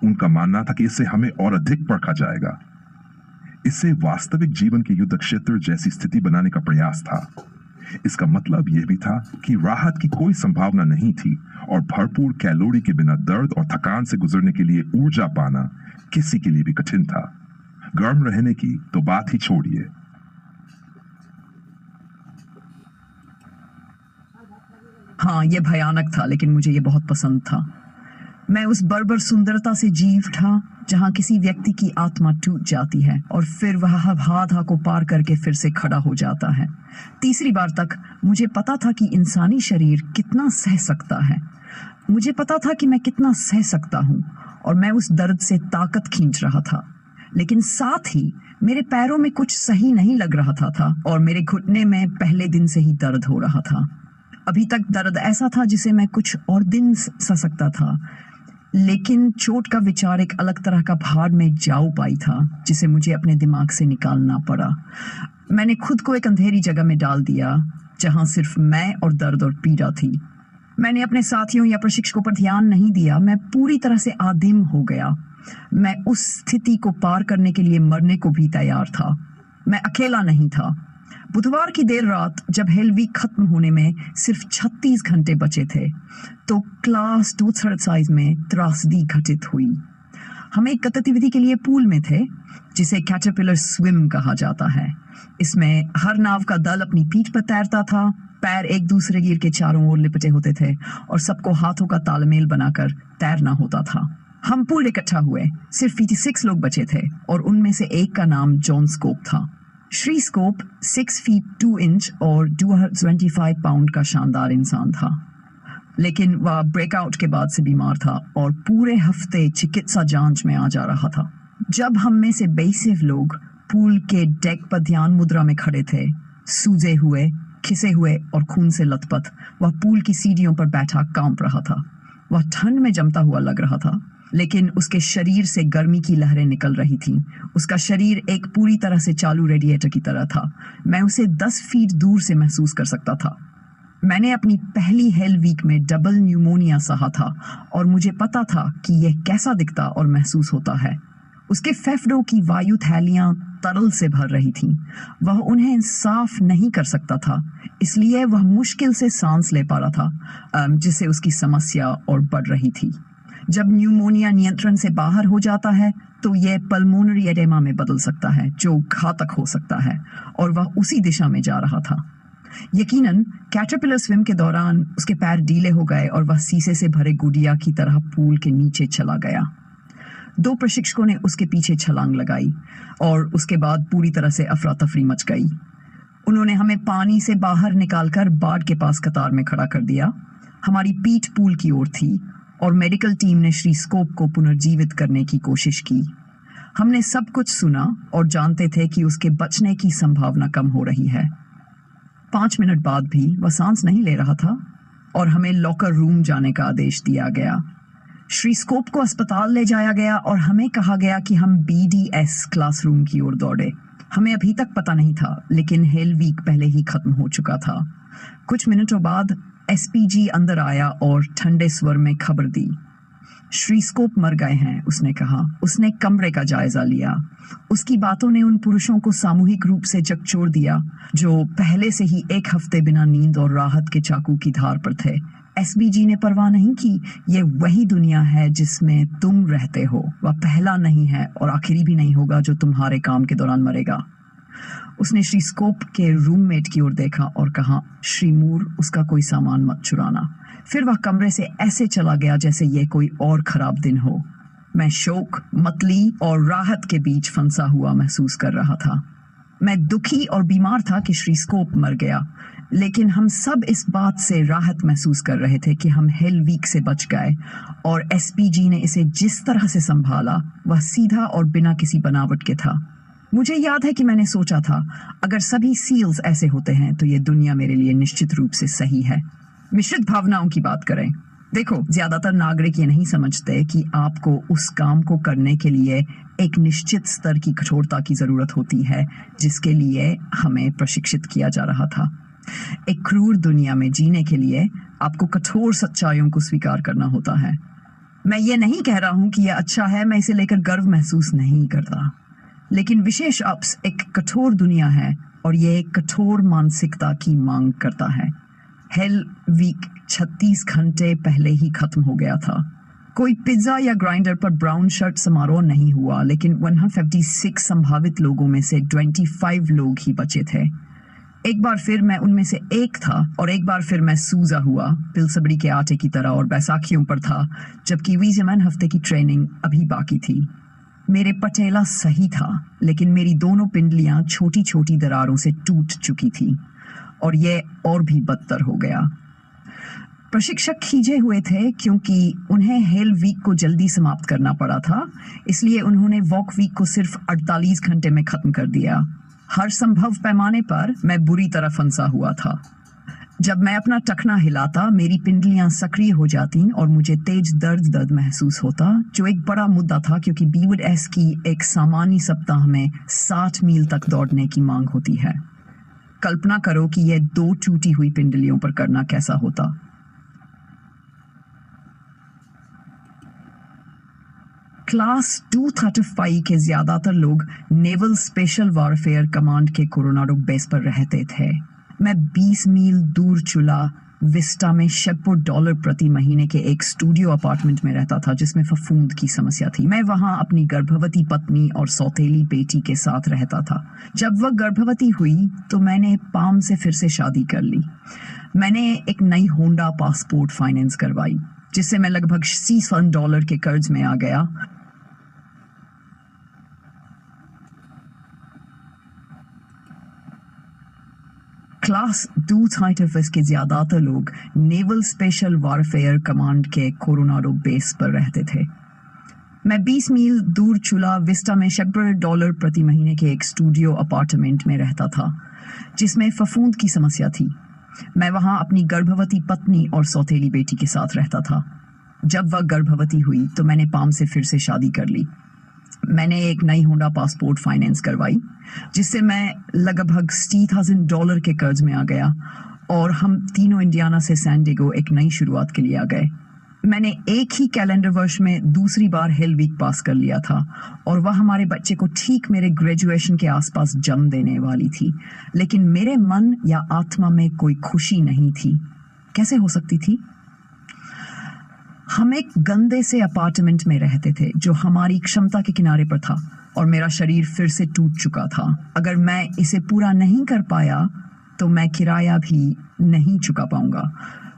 उनका मानना था कि इससे हमें और अधिक परखा जाएगा। इससे वास्तविक जीवन के युद्ध क्षेत्र जैसी स्थिति बनाने का प्रयास था। इसका मतलब यह भी था कि राहत की कोई संभावना नहीं थी और भरपूर कैलोरी के बिना दर्द और थकान से गुजरने के लिए ऊर्जा पाना किसी के लिए भी कठिन था। गर्म रहने की तो बात ही छोड़िए। हाँ, यह भयानक था, लेकिन मुझे यह बहुत पसंद था। मैं उस बर्बर सुंदरता से जीव था जहाँ किसी व्यक्ति की आत्मा टूट जाती है और फिर वह बाधा को पार करके फिर से खड़ा हो जाता है। तीसरी बार तक मुझे पता था कि इंसानी शरीर कितना सह सकता है। मुझे पता था कि मैं कितना सह सकता हूँ और मैं उस दर्द से ताकत खींच रहा था, लेकिन साथ ही मेरे पैरों में कुछ सही नहीं लग रहा था और मेरे घुटने में पहले दिन से ही दर्द हो रहा था। अभी तक दर्द ऐसा था जिसे मैं कुछ और दिन सह सकता था, लेकिन चोट का विचार एक अलग तरह का भार में जाऊ पाई था जिसे मुझे अपने दिमाग से निकालना पड़ा। मैंने खुद को एक अंधेरी जगह में डाल दिया जहां सिर्फ मैं और दर्द और पीड़ा थी। मैंने अपने साथियों या प्रशिक्षकों पर ध्यान नहीं दिया। मैं पूरी तरह से आदिम हो गया। मैं उस स्थिति को पार करने के लिए मरने को भी तैयार था। मैं अकेला नहीं था। बुधवार की देर रात जब हेल वीक खत्म होने में सिर्फ 36 घंटे बचे थे, तो क्लास 2/3 साइज में त्रासदी घटित हुई। हम एक गतिविधि के लिए पूल में थे जिसे कैटरपिलर स्विम कहा जाता है। इसमें हर नाव का दल अपनी पीठ पर तैरता था, पैर एक दूसरे गिर के चारों ओर लिपटे होते थे और सबको हाथों का तालमेल बनाकर तैरना होता था। हम पूल इकट्ठा हुए। सिर्फ 56 लोग बचे थे और उनमें से एक का नाम जॉन स्कोप था। श्री स्कोप 6 फीट 2 इंच और 225 पाउंड का शानदार इंसान था, लेकिन वह ब्रेकआउट के बाद से बीमार था और पूरे हफ्ते चिकित्सा जांच में आ जा रहा था। जब हम में से 22 लोग पूल के डेक पर ध्यान मुद्रा में खड़े थे, सूजे हुए, खिसे हुए और खून से लथपथ, वह पूल की सीढ़ियों पर बैठा कांप रहा था। वह ठंड में जमता हुआ लग रहा था, लेकिन उसके शरीर से गर्मी की लहरें निकल रही थीं। उसका शरीर एक पूरी तरह से चालू रेडिएटर की तरह था। मैं उसे 10 फीट दूर से महसूस कर सकता था। मैंने अपनी पहली हेल वीक में डबल न्यूमोनिया सहा था और मुझे पता था कि यह कैसा दिखता और महसूस होता है। उसके फेफड़ों की वायु थैलियां तरल से भर रही थीं। वह उन्हें साफ नहीं कर सकता था, इसलिए वह मुश्किल से सांस ले पा रहा था, जिससे उसकी समस्या और बढ़ रही थी। जब न्यूमोनिया नियंत्रण से बाहर हो जाता है तो यह पल्मोनरी एडेमा में बदल सकता है, जो घातक हो सकता है, और वह उसी दिशा में जा रहा था। यकीनन कैटरपिलर स्विम के दौरान उसके पैर ढीले हो गए और वह शीशे से भरे गुड़िया की तरह पूल के नीचे चला गया। 2 प्रशिक्षकों ने उसके पीछे छलांग लगाई और उसके बाद पूरी तरह से अफरा तफरी मच गई। उन्होंने हमें पानी से बाहर निकालकर बाड़ के पास कतार में खड़ा कर दिया। हमारी पीठ पूल की ओर थी और मेडिकल टीम ने श्री स्कोप को पुनर्जीवित करने की कोशिश की। हमने सब कुछ सुना और जानते थे कि उसके बचने की संभावना कम हो रही है। 5 मिनट बाद भी वह सांस नहीं ले रहा था और हमें लॉकर रूम जाने का आदेश दिया गया। श्री स्कोप को अस्पताल ले जाया गया और हमें कहा गया कि हम BDS क्लासरूम की ओर दौड़े। हमें अभी तक पता नहीं था, लेकिन हेल वीक पहले ही खत्म हो चुका था। कुछ मिनटों बाद SPG अंदर आया और ठंडे स्वर में खबर दी। श्री स्कोप मर गए हैं, उसने कहा। उसने कमरे का जायजा लिया। उसकी बातों ने उन पुरुषों को सामूहिक रूप से झकझोर दिया जो पहले से ही 1 हफ्ते बिना नींद और राहत के चाकू की धार पर थे। SBG ने परवाह नहीं की। यह वही दुनिया है जिसमें तुम रहते हो। वह पहला नहीं है और आखिरी भी नहीं होगा जो तुम्हारे काम के दौरान मरेगा। उसने श्री स्कोप के रूममेट की ओर देखा और कहा, श्री मूर, उसका कोई सामान मत चुराना। फिर वह कमरे से ऐसे चला गया जैसे यह कोई और खराब दिन हो। मैं शोक, मतली और राहत के बीच फंसा हुआ महसूस कर रहा था। मैं दुखी और बीमार था कि श्री स्कोप मर गया, लेकिन हम सब इस बात से राहत महसूस कर रहे थे कि हम हेल वीक से बच गए और एसपीजी ने इसे जिस तरह से संभाला वह सीधा और बिना किसी बनावट के था। मुझे याद है कि मैंने सोचा था, अगर सभी सील्स ऐसे होते हैं तो ये दुनिया मेरे लिए निश्चित रूप से सही है। मिश्रित भावनाओं की बात करें, देखो, ज्यादातर नागरिक ये नहीं समझते कि आपको उस काम को करने के लिए एक निश्चित स्तर की कठोरता की जरूरत होती है जिसके लिए हमें प्रशिक्षित किया जा रहा था। एक क्रूर दुनिया में जीने के लिए आपको कठोर सच्चाइयों को स्वीकार करना होता है। मैं ये नहीं कह रहा हूं कि यह अच्छा है, मैं इसे लेकर गर्व महसूस नहीं करता, लेकिन विशेष अप्स एक कठोर दुनिया है और यह एक कठोर मानसिकता की मांग करता है। हेल वीक 36 घंटे पहले ही खत्म हो गया था। कोई पिज्जा या ग्राइंडर पर ब्राउन शर्ट समारोह नहीं हुआ, लेकिन 156 संभावित लोगों में से 25 लोग ही बचे थे। एक बार फिर मैं उनमें से एक था और एक बार फिर मैं सूजा हुआ पिलसबड़ी के आटे की तरह और बैसाखियों पर था, जबकि वीजमैन हफ्ते की ट्रेनिंग अभी बाकी थी। मेरे पटेला सही था, लेकिन मेरी दोनों पिंडलियां छोटी छोटी दरारों से टूट चुकी थी और यह और भी बदतर हो गया। प्रशिक्षक खींचे हुए थे क्योंकि उन्हें हेल वीक को जल्दी समाप्त करना पड़ा था, इसलिए उन्होंने वॉक वीक को सिर्फ 48 घंटे में खत्म कर दिया। हर संभव पैमाने पर मैं बुरी तरह फंसा हुआ था। जब मैं अपना टखना हिलाता, मेरी पिंडलियां सक्रिय हो जाती और मुझे तेज दर्द महसूस होता, जो एक बड़ा मुद्दा था क्योंकि बीवुड एस की एक सामान्य सप्ताह में 60 मील तक दौड़ने की मांग होती है। कल्पना करो कि यह 2 टूटी हुई पिंडलियों पर करना कैसा होता। क्लास 235 के ज्यादातर लोग नेवल स्पेशल वॉरफेयर कमांड के कोरोनाडो बेस पर रहते थे। मैं 20 मील दूर चुला विस्टा में $600 प्रति महीने के एक स्टूडियो अपार्टमेंट में रहता था जिसमें फफूंद की समस्या थी। मैं वहां अपनी गर्भवती पत्नी और सौतेली बेटी के साथ रहता था। जब वह गर्भवती हुई तो मैंने पाम से फिर से शादी कर ली। मैंने एक नई होंडा पासपोर्ट फाइनेंस करवाई जिससे मैं लगभग $60 के कर्ज में आ गया। क्लास 235 के ज्यादातर लोग नेवल स्पेशल वॉरफेयर कमांड के कोरोनाडो बेस पर रहते थे। मैं 20 मील दूर चुला विस्टा में $600 प्रति महीने के एक स्टूडियो अपार्टमेंट में रहता था जिसमें फफूंद की समस्या थी। मैं वहां अपनी गर्भवती पत्नी और सौतेली बेटी के साथ रहता था। जब वह गर्भवती हुई तो मैंने पाम से फिर से शादी कर ली। मैंने एक नई होंडा पासपोर्ट फाइनेंस करवाई जिससे मैं लगभग $60,000 के कर्ज में आ गया और हम तीनों इंडियाना से सैन डिएगो एक नई शुरुआत के लिए आ गए। मैंने एक ही कैलेंडर वर्ष में दूसरी बार हेल वीक पास कर लिया था और वह हमारे बच्चे को ठीक मेरे ग्रेजुएशन के आसपास जन्म देने वाली थी, लेकिन मेरे मन या आत्मा में कोई खुशी नहीं थी। कैसे हो सकती थी? हम एक गंदे से अपार्टमेंट में रहते थे जो हमारी क्षमता के किनारे पर था और मेरा शरीर फिर से टूट चुका था। अगर मैं इसे पूरा नहीं कर पाया तो मैं किराया भी नहीं चुका पाऊंगा।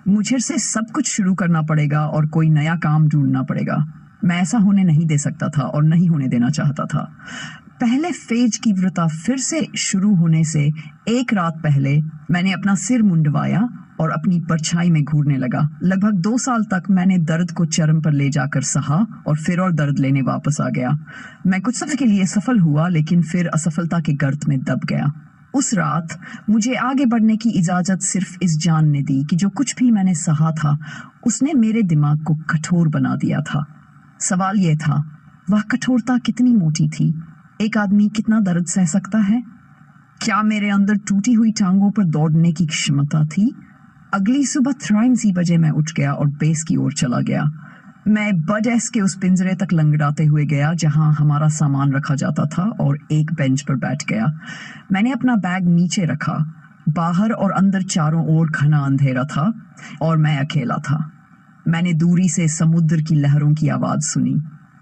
मुझे से सब कुछ शुरू करना पड़ेगा और कोई नया काम ढूंढना पड़ेगा। मैं ऐसा होने नहीं दे सकता था और नहीं होने देना चाहता था। पहले फेज की व्रता फिर से शुरू होने से एक रात पहले मैंने अपना सिर मुंडवाया और अपनी परछाई में घूरने लगा। लगभग 2 साल तक मैंने दर्द को चरम पर ले जाकर सहा और फिर और दर्द लेने वापस आ गया। मैं कुछ समय के लिए सफल हुआ, लेकिन फिर असफलता के गर्त में दब गया। उस रात मुझे आगे बढ़ने की इजाजत सिर्फ इस जान ने दी कि जो कुछ भी मैंने सहा था उसने मेरे दिमाग को कठोर बना दिया था। सवाल यह था, वह कठोरता कितनी मोटी थी? एक आदमी कितना दर्द सह सकता है? क्या मेरे अंदर टूटी हुई टांगों पर दौड़ने की क्षमता थी? अगली सुबह 3 बजे मैं उठ गया और बेस की ओर चला गया। मैं बड एस के उस पिंजरे तक लंगड़ाते हुए गया जहां हमारा सामान रखा जाता था और एक बेंच पर बैठ गया। मैंने अपना बैग नीचे रखा। बाहर और अंदर चारों ओर घना अंधेरा था और मैं अकेला था। मैंने दूरी से समुद्र की लहरों की आवाज सुनी।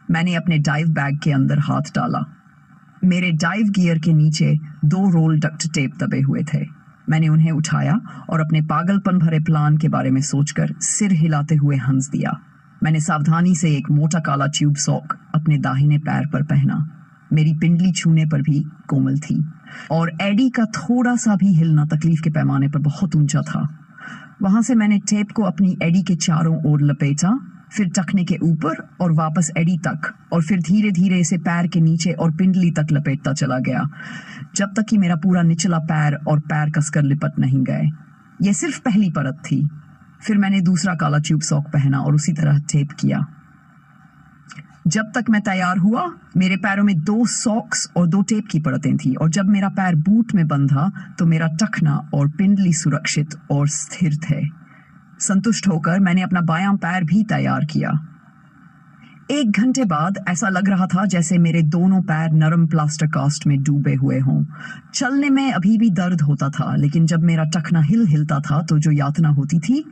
मैंने अपने डाइव बैग के अंदर हाथ डाला। मेरे डाइव गियर के नीचे 2 रोल डक्ट टेप दबे हुए थे। मैंने उन्हें उठाया और अपने पागलपन भरे प्लान के बारे में सोचकर सिर हिलाते हुए हंस दिया। मैंने सावधानी से एक मोटा काला ट्यूब सॉक अपने दाहिने पैर पर पहना। मेरी पिंडली छूने पर भी कोमल थी। और एडी का थोड़ा सा भी हिलना तकलीफ के पैमाने पर बहुत ऊंचा था। वहां से मैंने टेप को अपनी एडी के चारों ओर लपेटा, फिर टखने के ऊपर और वापस एडी तक, और फिर धीरे धीरे इसे पैर के नीचे और पिंडली तक लपेटता चला गया, जब तक कि मेरा पूरा निचला पैर और पैर कसकर लिपट नहीं गए। यह सिर्फ पहली परत थी। फिर मैंने दूसरा काला ट्यूब सॉक पहना और उसी तरह टेप किया। जब तक मैं तैयार हुआ, मेरे पैरों में 2 सॉक्स और 2 टेप की परतें थी, और जब मेरा पैर बूट में बंधा तो मेरा टखना और पिंडली सुरक्षित और स्थिर थे। संतुष्ट होकर मैंने अपना बायां पैर भी तैयार किया। 1 घंटे बाद ऐसा लग रहा था जैसे मेरे दोनों पैर नरम प्लास्टर कास्ट में डूबे हुए हों। चलने में अभी भी दर्द होता था, लेकिन जब मेरा टखना हिलता था तो जो यातना होती थी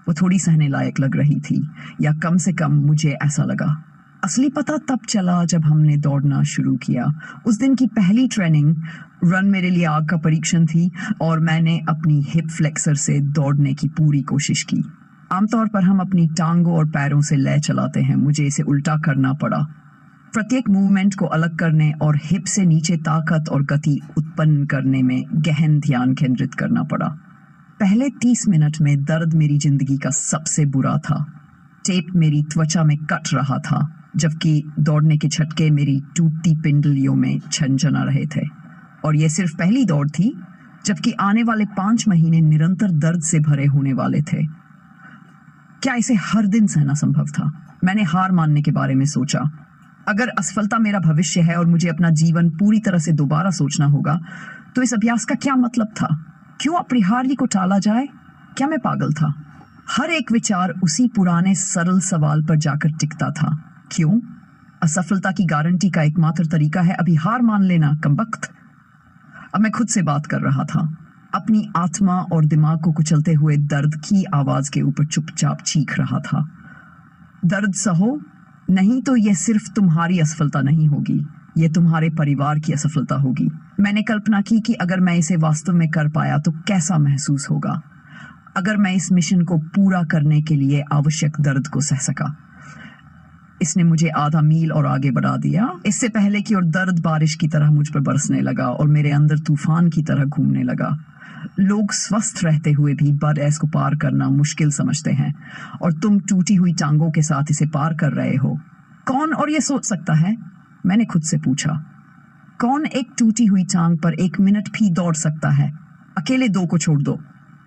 वो थोड़ी सहने लायक लग रही थी, या कम से कम मुझे ऐसा लगा। असली पता तब चला जब हमने दौड़ना शुरू किया। उस दिन की पहली ट्रेनिंग रन मेरे लिए आग का परीक्षण थी, और मैंने अपनी हिप फ्लेक्सर से दौड़ने की पूरी कोशिश की। आमतौर पर हम अपनी टांगों और पैरों से लय चलाते हैं, मुझे इसे उल्टा करना पड़ा। प्रत्येक मूवमेंट को अलग करने और हिप से नीचे ताकत और गति उत्पन्न करने में गहन ध्यान केंद्रित करना पड़ा। पहले 30 मिनट में दर्द मेरी जिंदगी का सबसे बुरा था। टेप मेरी त्वचा में कट रहा था, जबकि दौड़ने के झटके मेरी टूटती पिंडलियों में झंझना रहे थे। और यह सिर्फ पहली दौड़ थी, जबकि आने वाले 5 महीने निरंतर दर्द से भरे होने वाले थे। क्या इसे हर दिन सहना संभव था? मैंने हार मानने के बारे में सोचा। अगर असफलता मेरा भविष्य है और मुझे अपना जीवन पूरी तरह से दोबारा सोचना होगा, तो इस अभ्यास का क्या मतलब था? क्यों अपरिहार्य को टाला जाए? क्या मैं पागल था? हर एक विचार उसी पुराने सरल सवाल पर जाकर टिकता था। क्यों? असफलता की गारंटी का एकमात्र तरीका है अभी हार मान लेना, कमबख्त। अब मैं खुद से बात कर रहा था, अपनी आत्मा और दिमाग को कुचलते हुए दर्द की आवाज के ऊपर चुपचाप चीख रहा था। दर्द सहो, नहीं तो यह सिर्फ तुम्हारी असफलता नहीं होगी, यह तुम्हारे परिवार की असफलता होगी। मैंने कल्पना की कि अगर मैं इसे वास्तव में कर पाया तो कैसा महसूस होगा, अगर मैं इस मिशन को पूरा करने के लिए आवश्यक दर्द को सह सका। इसने मुझे आधा मील और आगे बढ़ा दिया, इससे पहले कि और दर्द बारिश की तरह मुझ पर बरसने लगा और मेरे अंदर तूफान की तरह घूमने लगा। लोग स्वस्थ रहते हुए भी बरस को पार करना मुश्किल समझते हैं, और तुम टूटी हुई टांगों के साथ इसे पार कर रहे हो। कौन और ये सोच सकता है? मैंने खुद से पूछा। कौन एक टूटी हुई टांग पर 1 मिनट भी दौड़ सकता है? अकेले 2 को छोड़ दो।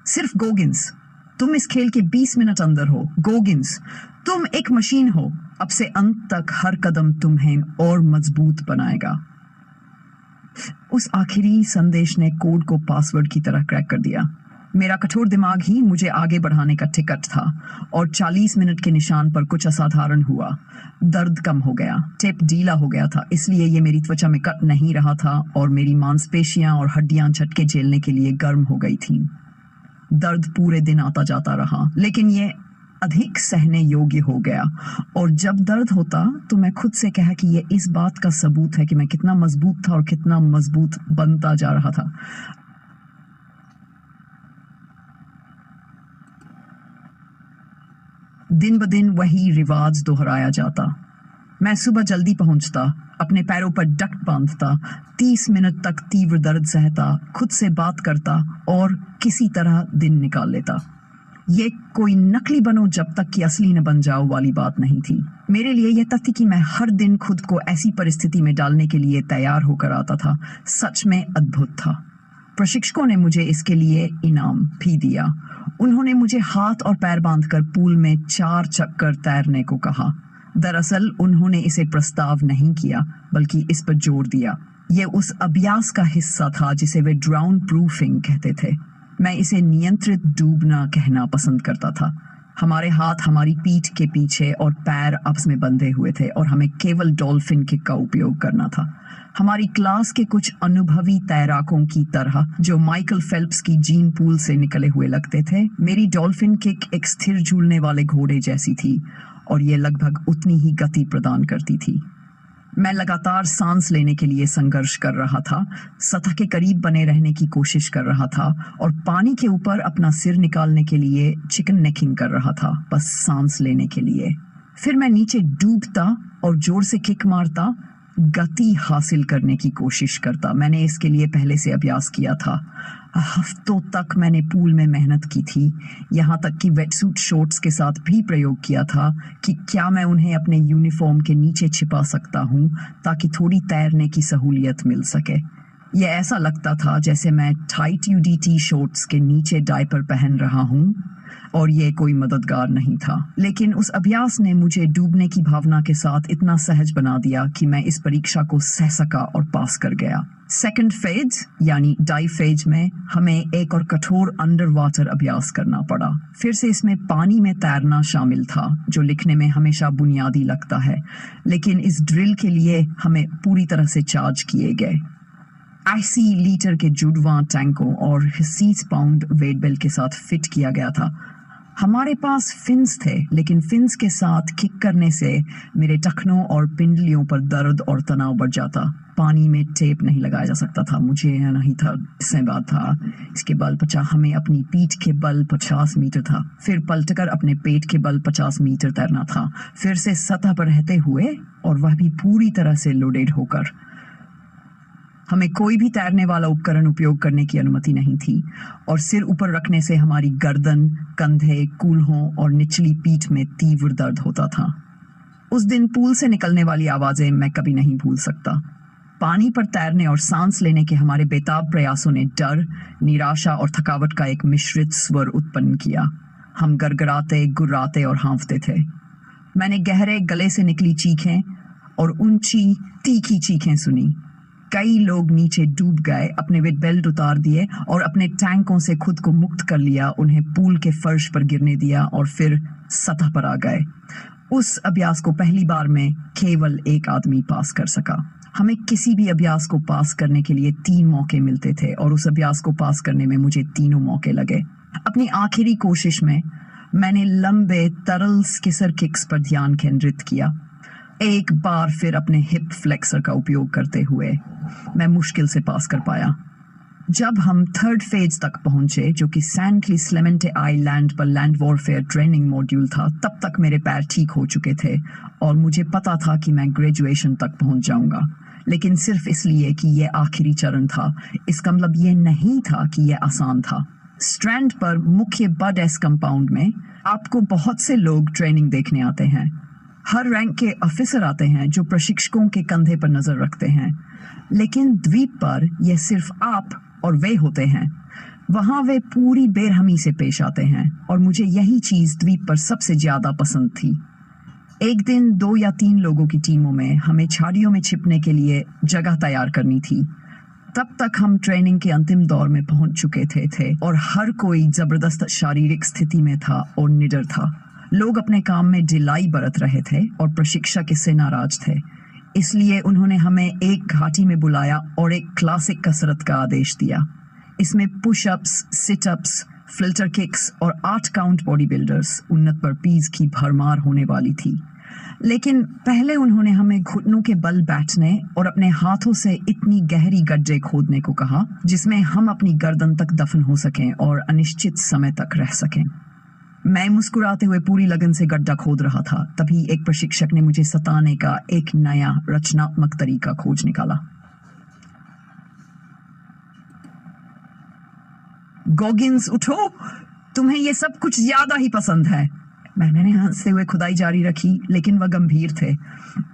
सिर्फ गोगिंस, तुम इस खेल के 20 मिनट अंदर हो। गोगिंस, तुम एक मशीन हो। अब से अंत तक हर कदम तुम्हें और मजबूत बनाएगा। उस आखिरी संदेश ने कोड को पासवर्ड की तरह क्रैक कर दिया। मेरा कठोर दिमाग ही मुझे आगे बढ़ाने का टिकट था, और 40 मिनट के निशान पर कुछ असाधारण हुआ। दर्द कम हो गया, टेप ढीला हो गया था, इसलिए ये मेरी त्वचा में कट नहीं रहा था, और मेरी मांसपेशियां और हड्डियां झटके झेलने के लिए गर्म हो गई थीं। दर्द पूरे दिन आता जाता रहा, लेकिन ये अधिक सहने योग्य हो गया। और जब दर्द होता तो मैं खुद से कहा कि यह इस बात का सबूत है कि मैं कितना मजबूत था और कितना मजबूत बनता जा रहा था। दिन ब दिन वही रिवाज दोहराया जाता। मैं सुबह जल्दी पहुंचता, अपने पैरों पर डक्ट बांधता, 30 मिनट तक तीव्र दर्द सहता, खुद से बात करता और किसी तरह दिन निकाल लेता। ये कोई नकली बनो जब तक कि असली न बन जाओ वाली बात नहीं थी। मेरे लिए यह तथ्य कि मैं हर दिन खुद को ऐसी परिस्थिति में डालने के लिए तैयार होकर आता था, सच में अद्भुत था। प्रशिक्षकों ने मुझे इसके लिए इनाम भी दिया। उन्होंने मुझे हाथ और पैर बांधकर पूल में 4 चक्कर तैरने को कहा। दरअसल उन्होंने इसे प्रस्ताव नहीं किया, बल्कि इस पर जोर दिया। यह उस अभ्यास का हिस्सा था जिसे वे ड्राउन प्रूफिंग कहते थे। मैं इसे नियंत्रित डूबना कहना पसंद करता था। हमारे हाथ हमारी पीठ के पीछे और पैर आपस में बंधे हुए थे, और हमें केवल डॉल्फिन किक का उपयोग करना था। हमारी क्लास के कुछ अनुभवी तैराकों की तरह, जो माइकल फेल्प्स की जीन पूल से निकले हुए लगते थे, मेरी डॉल्फिन किक एक स्थिर झूलने वाले घोड़े जैसी थी, और यह लगभग उतनी ही गति प्रदान करती थी। मैं लगातार सांस लेने के लिए संघर्ष कर रहा था, सतह के करीब बने रहने की कोशिश कर रहा था, और पानी के ऊपर अपना सिर निकालने के लिए चिकन नेकिंग कर रहा था, बस सांस लेने के लिए। फिर मैं नीचे डूबता और जोर से किक मारता, गति हासिल करने की कोशिश करता। मैंने इसके लिए पहले से अभ्यास किया था। हफ्तों तक मैंने पूल में मेहनत की थी, यहाँ तक कि वेटसूट शॉर्ट्स के साथ भी प्रयोग किया था कि क्या मैं उन्हें अपने यूनिफॉर्म के नीचे छिपा सकता हूँ ताकि थोड़ी तैरने की सहूलियत मिल सके। यह ऐसा लगता था जैसे मैं टाइट यूडीटी शॉर्ट्स के नीचे डायपर पहन रहा हूँ और ये कोई मददगार नहीं था। लेकिन उस अभ्यास ने मुझे डूबने की भावना के साथ इतना सहज बना दिया कि मैं इस परीक्षा को सह सका और पास कर गया। सेकंड फेज यानी डाइव फेज में हमें एक और कठोर अंडर वाटर अभ्यास करना पड़ा। फिर से इसमें पानी में तैरना शामिल था, जो लिखने में हमेशा बुनियादी लगता है, लेकिन इस ड्रिल के लिए हमें पूरी तरह से चार्ज किए गए। 80 लीटर के जुड़वां टैंकों और 30 पाउंड वेट बेल्ट के साथ फिट किया गया था। हमारे पास फिन्स थे, लेकिन फिन्स के साथ किक करने से मेरे टखनों और पिंडलियों पर दर्द और तनाव बढ़ जाता। पानी में टेप नहीं लगाया जा सकता था, मुझे यह नहीं था, इससे बात था। इसके बल 50, हमें अपनी पीठ के बल 50 मीटर था, फिर पलटकर अपने पेट के बल 50 मीटर तैरना था, फिर से सतह पर रहते हुए, और वह भी पूरी तरह से लोडेड होकर। हमें कोई भी तैरने वाला उपकरण उपयोग करने की अनुमति नहीं थी, और सिर ऊपर रखने से हमारी गर्दन, कंधे, कूल्हों और निचली पीठ में तीव्र दर्द होता था। उस दिन पूल से निकलने वाली आवाजें मैं कभी नहीं भूल सकता। पानी पर तैरने और सांस लेने के हमारे बेताब प्रयासों ने डर, निराशा और थकावट का एक मिश्रित स्वर उत्पन्न किया। हम गड़गड़ाते, गुर्राते और हाँफते थे। मैंने गहरे गले से निकली चीखें और ऊंची, तीखी चीखें सुनी। कई लोग नीचे डूब गए, अपने वेट बेल्ट उतार दिए और अपने टैंकों से खुद को मुक्त कर लिया, उन्हें पूल के फर्श पर गिरने दिया और फिर सतह पर आ गए। उस अभ्यास को पहली बार में केवल एक आदमी पास कर सका। हमें किसी भी अभ्यास को पास करने के लिए 3 मौके मिलते थे, और उस अभ्यास को पास करने में मुझे 3 मौके लगे। अपनी आखिरी कोशिश में मैंने लंबे तरल स्किसर किक्स पर ध्यान केंद्रित किया, एक बार फिर अपने हिप फ्लेक्सर का उपयोग करते हुए मैं मुश्किल से पास कर पाया। जब हम थर्ड फेज तक पहुंचे, जो कि सैंट क्लेमेंटे आइलैंड पर लैंड वॉरफेयर ट्रेनिंग मॉड्यूल था, तब तक मेरे पैर ठीक हो चुके थे और मुझे पता था कि मैं ग्रेजुएशन तक पहुंच जाऊंगा, लेकिन सिर्फ इसलिए कि यह आखिरी चरण था। इसका मतलब यह नहीं था कि यह आसान था। स्ट्रैंड पर मुख्य बड एस कंपाउंड में आपको बहुत से लोग ट्रेनिंग देखने आते हैं। हर रैंक के ऑफिसर आते हैं जो प्रशिक्षकों के कंधे पर नजर रखते हैं, लेकिन द्वीप पर यह सिर्फ आप और वे होते हैं। वहां वे पूरी बेरहमी से पेश आते हैं, और मुझे यही चीज द्वीप पर सबसे ज्यादा पसंद थी। एक दिन 2 या 3 लोगों की टीमों में हमें झाड़ियों में छिपने के लिए जगह तैयार करनी थी। तब तक हम ट्रेनिंग के अंतिम दौर में पहुंच चुके थे और हर कोई जबरदस्त शारीरिक स्थिति में था और निडर था। लोग अपने काम में ढिलाई बरत रहे थे और प्रशिक्षक इससे नाराज थे। इसलिए उन्होंने हमें एक घाटी में बुलाया और एक क्लासिक कसरत का आदेश दिया। इसमें पुशअप्स, सिटअप्स, फिल्टर किक्स और 8 काउंट बॉडी बिल्डर्स, उन्नत बर्पीज की भरमार होने वाली थी। लेकिन पहले उन्होंने हमें घुटनों के बल बैठने और अपने हाथों से इतनी गहरी गड्ढे खोदने को कहा जिसमें हम अपनी गर्दन तक दफन हो सकें और अनिश्चित समय तक रह सकें। मैं मुस्कुराते हुए पूरी लगन से गड्ढा खोद रहा था। तभी एक प्रशिक्षक ने मुझे सताने का एक नया रचनात्मक तरीका खोज निकाला। गॉगिन्स, उठो, तुम्हें ये सब कुछ ज्यादा ही पसंद है। मैंने हंसते हुए खुदाई जारी रखी, लेकिन वह गंभीर थे।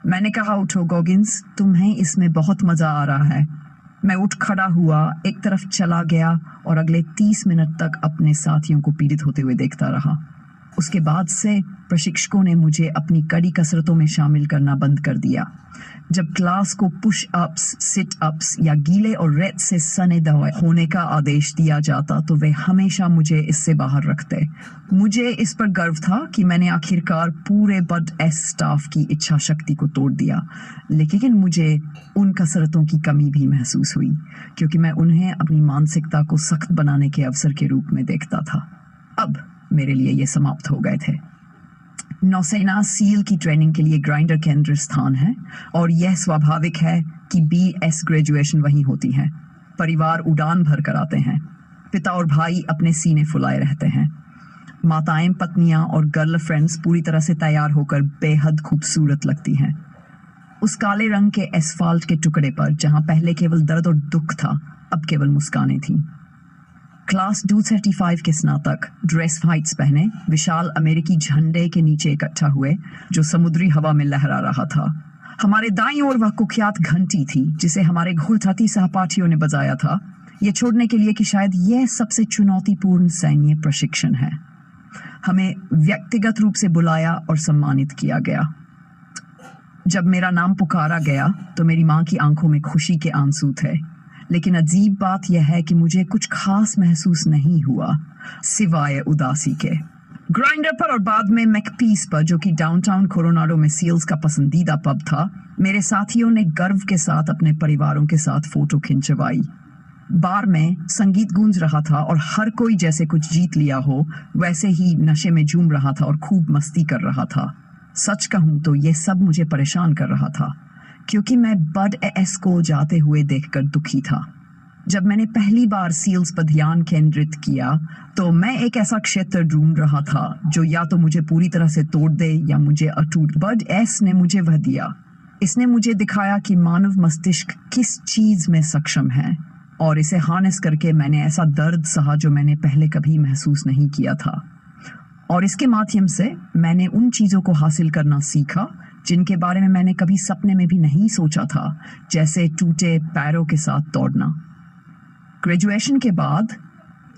मैंने कहा, उठो गॉगिन्स, तुम्हें इसमें बहुत मजा आ रहा है। मैं उठ खड़ा हुआ, एक तरफ चला गया और अगले 30 मिनट तक अपने साथियों को पीड़ित होते हुए देखता रहा। उसके बाद से प्रशिक्षकों ने मुझे अपनी कड़ी कसरतों में शामिल करना बंद कर दिया। जब क्लास को पुश अप्स, सिट अप्स या गीले और रेत से सने दवाए होने का आदेश दिया जाता तो वे हमेशा मुझे इससे बाहर रखते। मुझे इस पर गर्व था कि मैंने आखिरकार पूरे बड एस स्टाफ की इच्छा शक्ति को तोड़ दिया, लेकिन मुझे उन कसरतों की कमी भी महसूस हुई क्योंकि मैं उन्हें अपनी मानसिकता को सख्त बनाने के अवसर के रूप में देखता था। अब मेरे लिए ये समाप्त हो गए थे। नौसेना सील की ट्रेनिंग के लिए ग्राइंडर केंद्र स्थान है और यह स्वाभाविक है कि BS ग्रेजुएशन वहीं होती है। परिवार उड़ान भर कर आते हैं। पिता और भाई अपने सीने फुलाए रहते हैं। माताएं, पत्नियां और गर्लफ्रेंड्स पूरी तरह से तैयार होकर बेहद खूबसूरत लगती हैं। उस काले रंग के एसफाल्ट के टुकड़े पर जहां पहले केवल दर्द और दुख था, अब केवल मुस्कानें थीं। क्लास 235 के स्नातक ड्रेस वाइट्स पहने विशाल अमेरिकी झंडे के नीचे इकट्ठा हुए, जो समुद्री हवा में लहरा रहा था। हमारे दाईं ओर वह कुख्यात घंटी थी जिसे हमारे घुड़चती सहपाठियों ने बजाया था, ये छोड़ने के लिए कि शायद यह सबसे चुनौतीपूर्ण सैन्य प्रशिक्षण है। हमें व्यक्तिगत रूप से बुलाया और सम्मानित किया गया। जब मेरा नाम पुकारा गया तो मेरी माँ की आंखों में खुशी के आंसू थे, लेकिन अजीब बात यह है कि मुझे कुछ खास महसूस नहीं हुआ सिवाय उदासी के। ग्राइंडर पर और बाद में मैकपीस पर, जो कि डाउनटाउन कोरोनाडो में सील्स का पसंदीदा पब था, मेरे साथियों ने गर्व के साथ अपने परिवारों के साथ फोटो खिंचवाई। बार में संगीत गूंज रहा था और हर कोई जैसे कुछ जीत लिया हो वैसे ही नशे में झूम रहा था और खूब मस्ती कर रहा था। सच कहूं तो ये सब मुझे परेशान कर रहा था, क्योंकि मैं बड एस को जाते हुए देखकर दुखी था। जब मैंने पहली बार सील्स पर ध्यान केंद्रित किया तो मैं एक ऐसा क्षेत्र ढूंढ रहा था जो या तो मुझे पूरी तरह से तोड़ दे या मुझे अटूट। बड एस ने मुझे वह दिया। इसने मुझे दिखाया कि मानव मस्तिष्क किस चीज में सक्षम है, और इसे हार्नेस करके मैंने ऐसा दर्द सहा जो मैंने पहले कभी महसूस नहीं किया था। और इसके माध्यम से मैंने उन चीज़ों को हासिल करना सीखा जिनके बारे में मैंने कभी सपने में भी नहीं सोचा था, जैसे टूटे पैरों के साथ दौड़ना। ग्रेजुएशन के बाद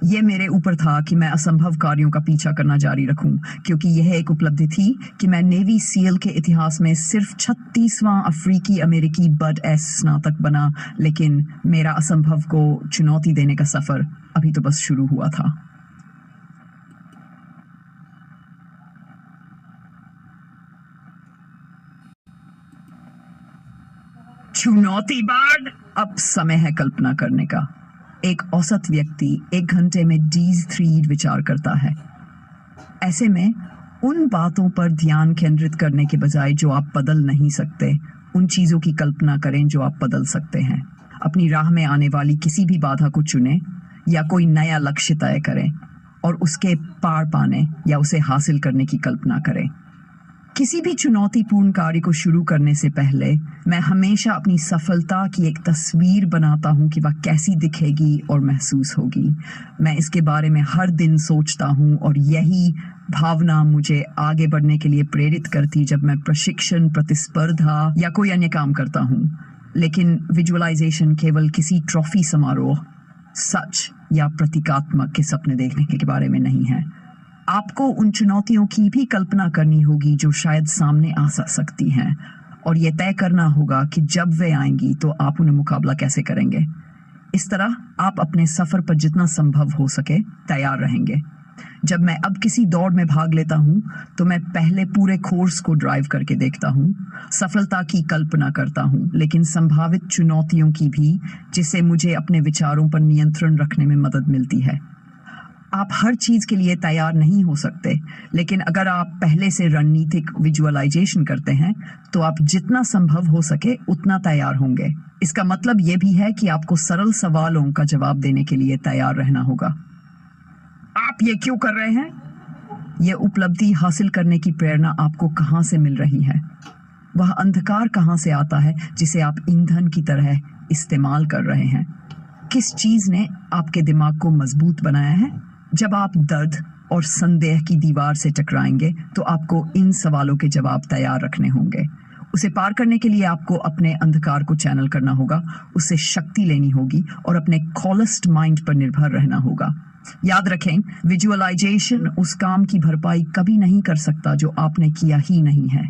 यह मेरे ऊपर था कि मैं असंभव कार्यों का पीछा करना जारी रखूं, क्योंकि यह एक उपलब्धि थी कि मैं नेवी सील के इतिहास में सिर्फ 36वां अफ्रीकी अमेरिकी बड एस स्नातक बना, लेकिन मेरा असंभव को चुनौती देने का सफर अभी तो बस शुरू हुआ था। चुनौती बाढ़। अब समय है कल्पना करने का। एक औसत व्यक्ति 1 घंटे में D3 विचार करता है। ऐसे में उन बातों पर ध्यान केंद्रित करने के बजाय जो आप बदल नहीं सकते, उन चीजों की कल्पना करें जो आप बदल सकते हैं। अपनी राह में आने वाली किसी भी बाधा को चुनें या कोई नया लक्ष्य तय करें और उसके पार पाने या उसे हासिल करने की कल्पना करें। किसी भी चुनौतीपूर्ण कार्य को शुरू करने से पहले मैं हमेशा अपनी सफलता की एक तस्वीर बनाता हूं कि वह कैसी दिखेगी और महसूस होगी। मैं इसके बारे में हर दिन सोचता हूं और यही भावना मुझे आगे बढ़ने के लिए प्रेरित करती जब मैं प्रशिक्षण, प्रतिस्पर्धा या कोई अन्य काम करता हूं। लेकिन विजुअलाइजेशन केवल किसी ट्रॉफी समारोह, सच या प्रतीकात्मक के सपने देखने के बारे में नहीं है। आपको उन चुनौतियों की भी कल्पना करनी होगी जो शायद सामने आ सकती हैं, और यह तय करना होगा कि जब वे आएंगी तो आप उन्हें मुकाबला कैसे करेंगे। इस तरह आप अपने सफर पर जितना संभव हो सके तैयार रहेंगे। जब मैं अब किसी दौड़ में भाग लेता हूं तो मैं पहले पूरे कोर्स को ड्राइव करके देखता हूं, सफलता की कल्पना करता हूं, लेकिन संभावित चुनौतियों की भी, जिससे मुझे अपने विचारों पर नियंत्रण रखने में मदद मिलती है। आप हर चीज के लिए तैयार नहीं हो सकते, लेकिन अगर आप पहले से रणनीतिक विजुअलाइजेशन करते हैं तो आप जितना संभव हो सके उतना तैयार होंगे। इसका मतलब यह भी है कि आपको सरल सवालों का जवाब देने के लिए तैयार रहना होगा। आप ये क्यों कर रहे हैं? यह उपलब्धि हासिल करने की प्रेरणा आपको कहां से मिल रही है? वह अंधकार कहां से आता है जिसे आप ईंधन की तरह इस्तेमाल कर रहे हैं? किस चीज ने आपके दिमाग को मजबूत बनाया है? जब आप दर्द और संदेह की दीवार से टकराएंगे तो आपको इन सवालों के जवाब तैयार रखने होंगे। उसे पार करने के लिए आपको अपने अंधकार को चैनल करना होगा, उससे शक्ति लेनी होगी और अपने कॉलेस्ट माइंड पर निर्भर रहना होगा। याद रखें, विजुअलाइजेशन उस काम की भरपाई कभी नहीं कर सकता जो आपने किया ही नहीं है।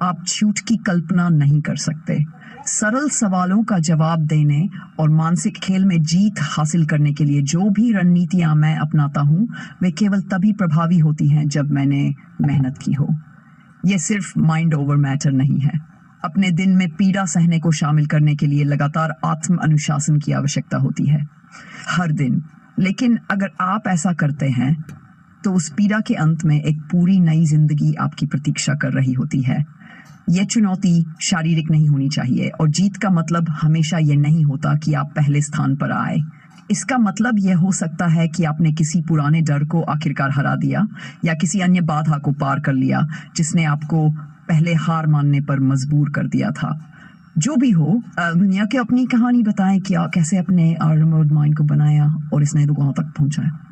आप झूठ की कल्पना नहीं कर सकते। सरल सवालों का जवाब देने और मानसिक खेल में जीत हासिल करने के लिए जो भी रणनीतियां मैं अपनाता हूं, वे केवल तभी प्रभावी होती हैं जब मैंने मेहनत की हो। यह सिर्फ माइंड ओवर मैटर नहीं है। अपने दिन में पीड़ा सहने को शामिल करने के लिए लगातार आत्म अनुशासन की आवश्यकता होती है, हर दिन। लेकिन अगर आप ऐसा करते हैं तो उस पीड़ा के अंत में एक पूरी नई जिंदगी आपकी प्रतीक्षा कर रही होती है। यह चुनौती शारीरिक नहीं होनी चाहिए, और जीत का मतलब हमेशा यह नहीं होता कि आप पहले स्थान पर आए। इसका मतलब यह हो सकता है कि आपने किसी पुराने डर को आखिरकार हरा दिया या किसी अन्य बाधा को पार कर लिया जिसने आपको पहले हार मानने पर मजबूर कर दिया था। जो भी हो, दुनिया की अपनी कहानी बताएं कि कैसे अपने रिमोट माइंड को बनाया और इस नए दुनिया तक पहुंचाया।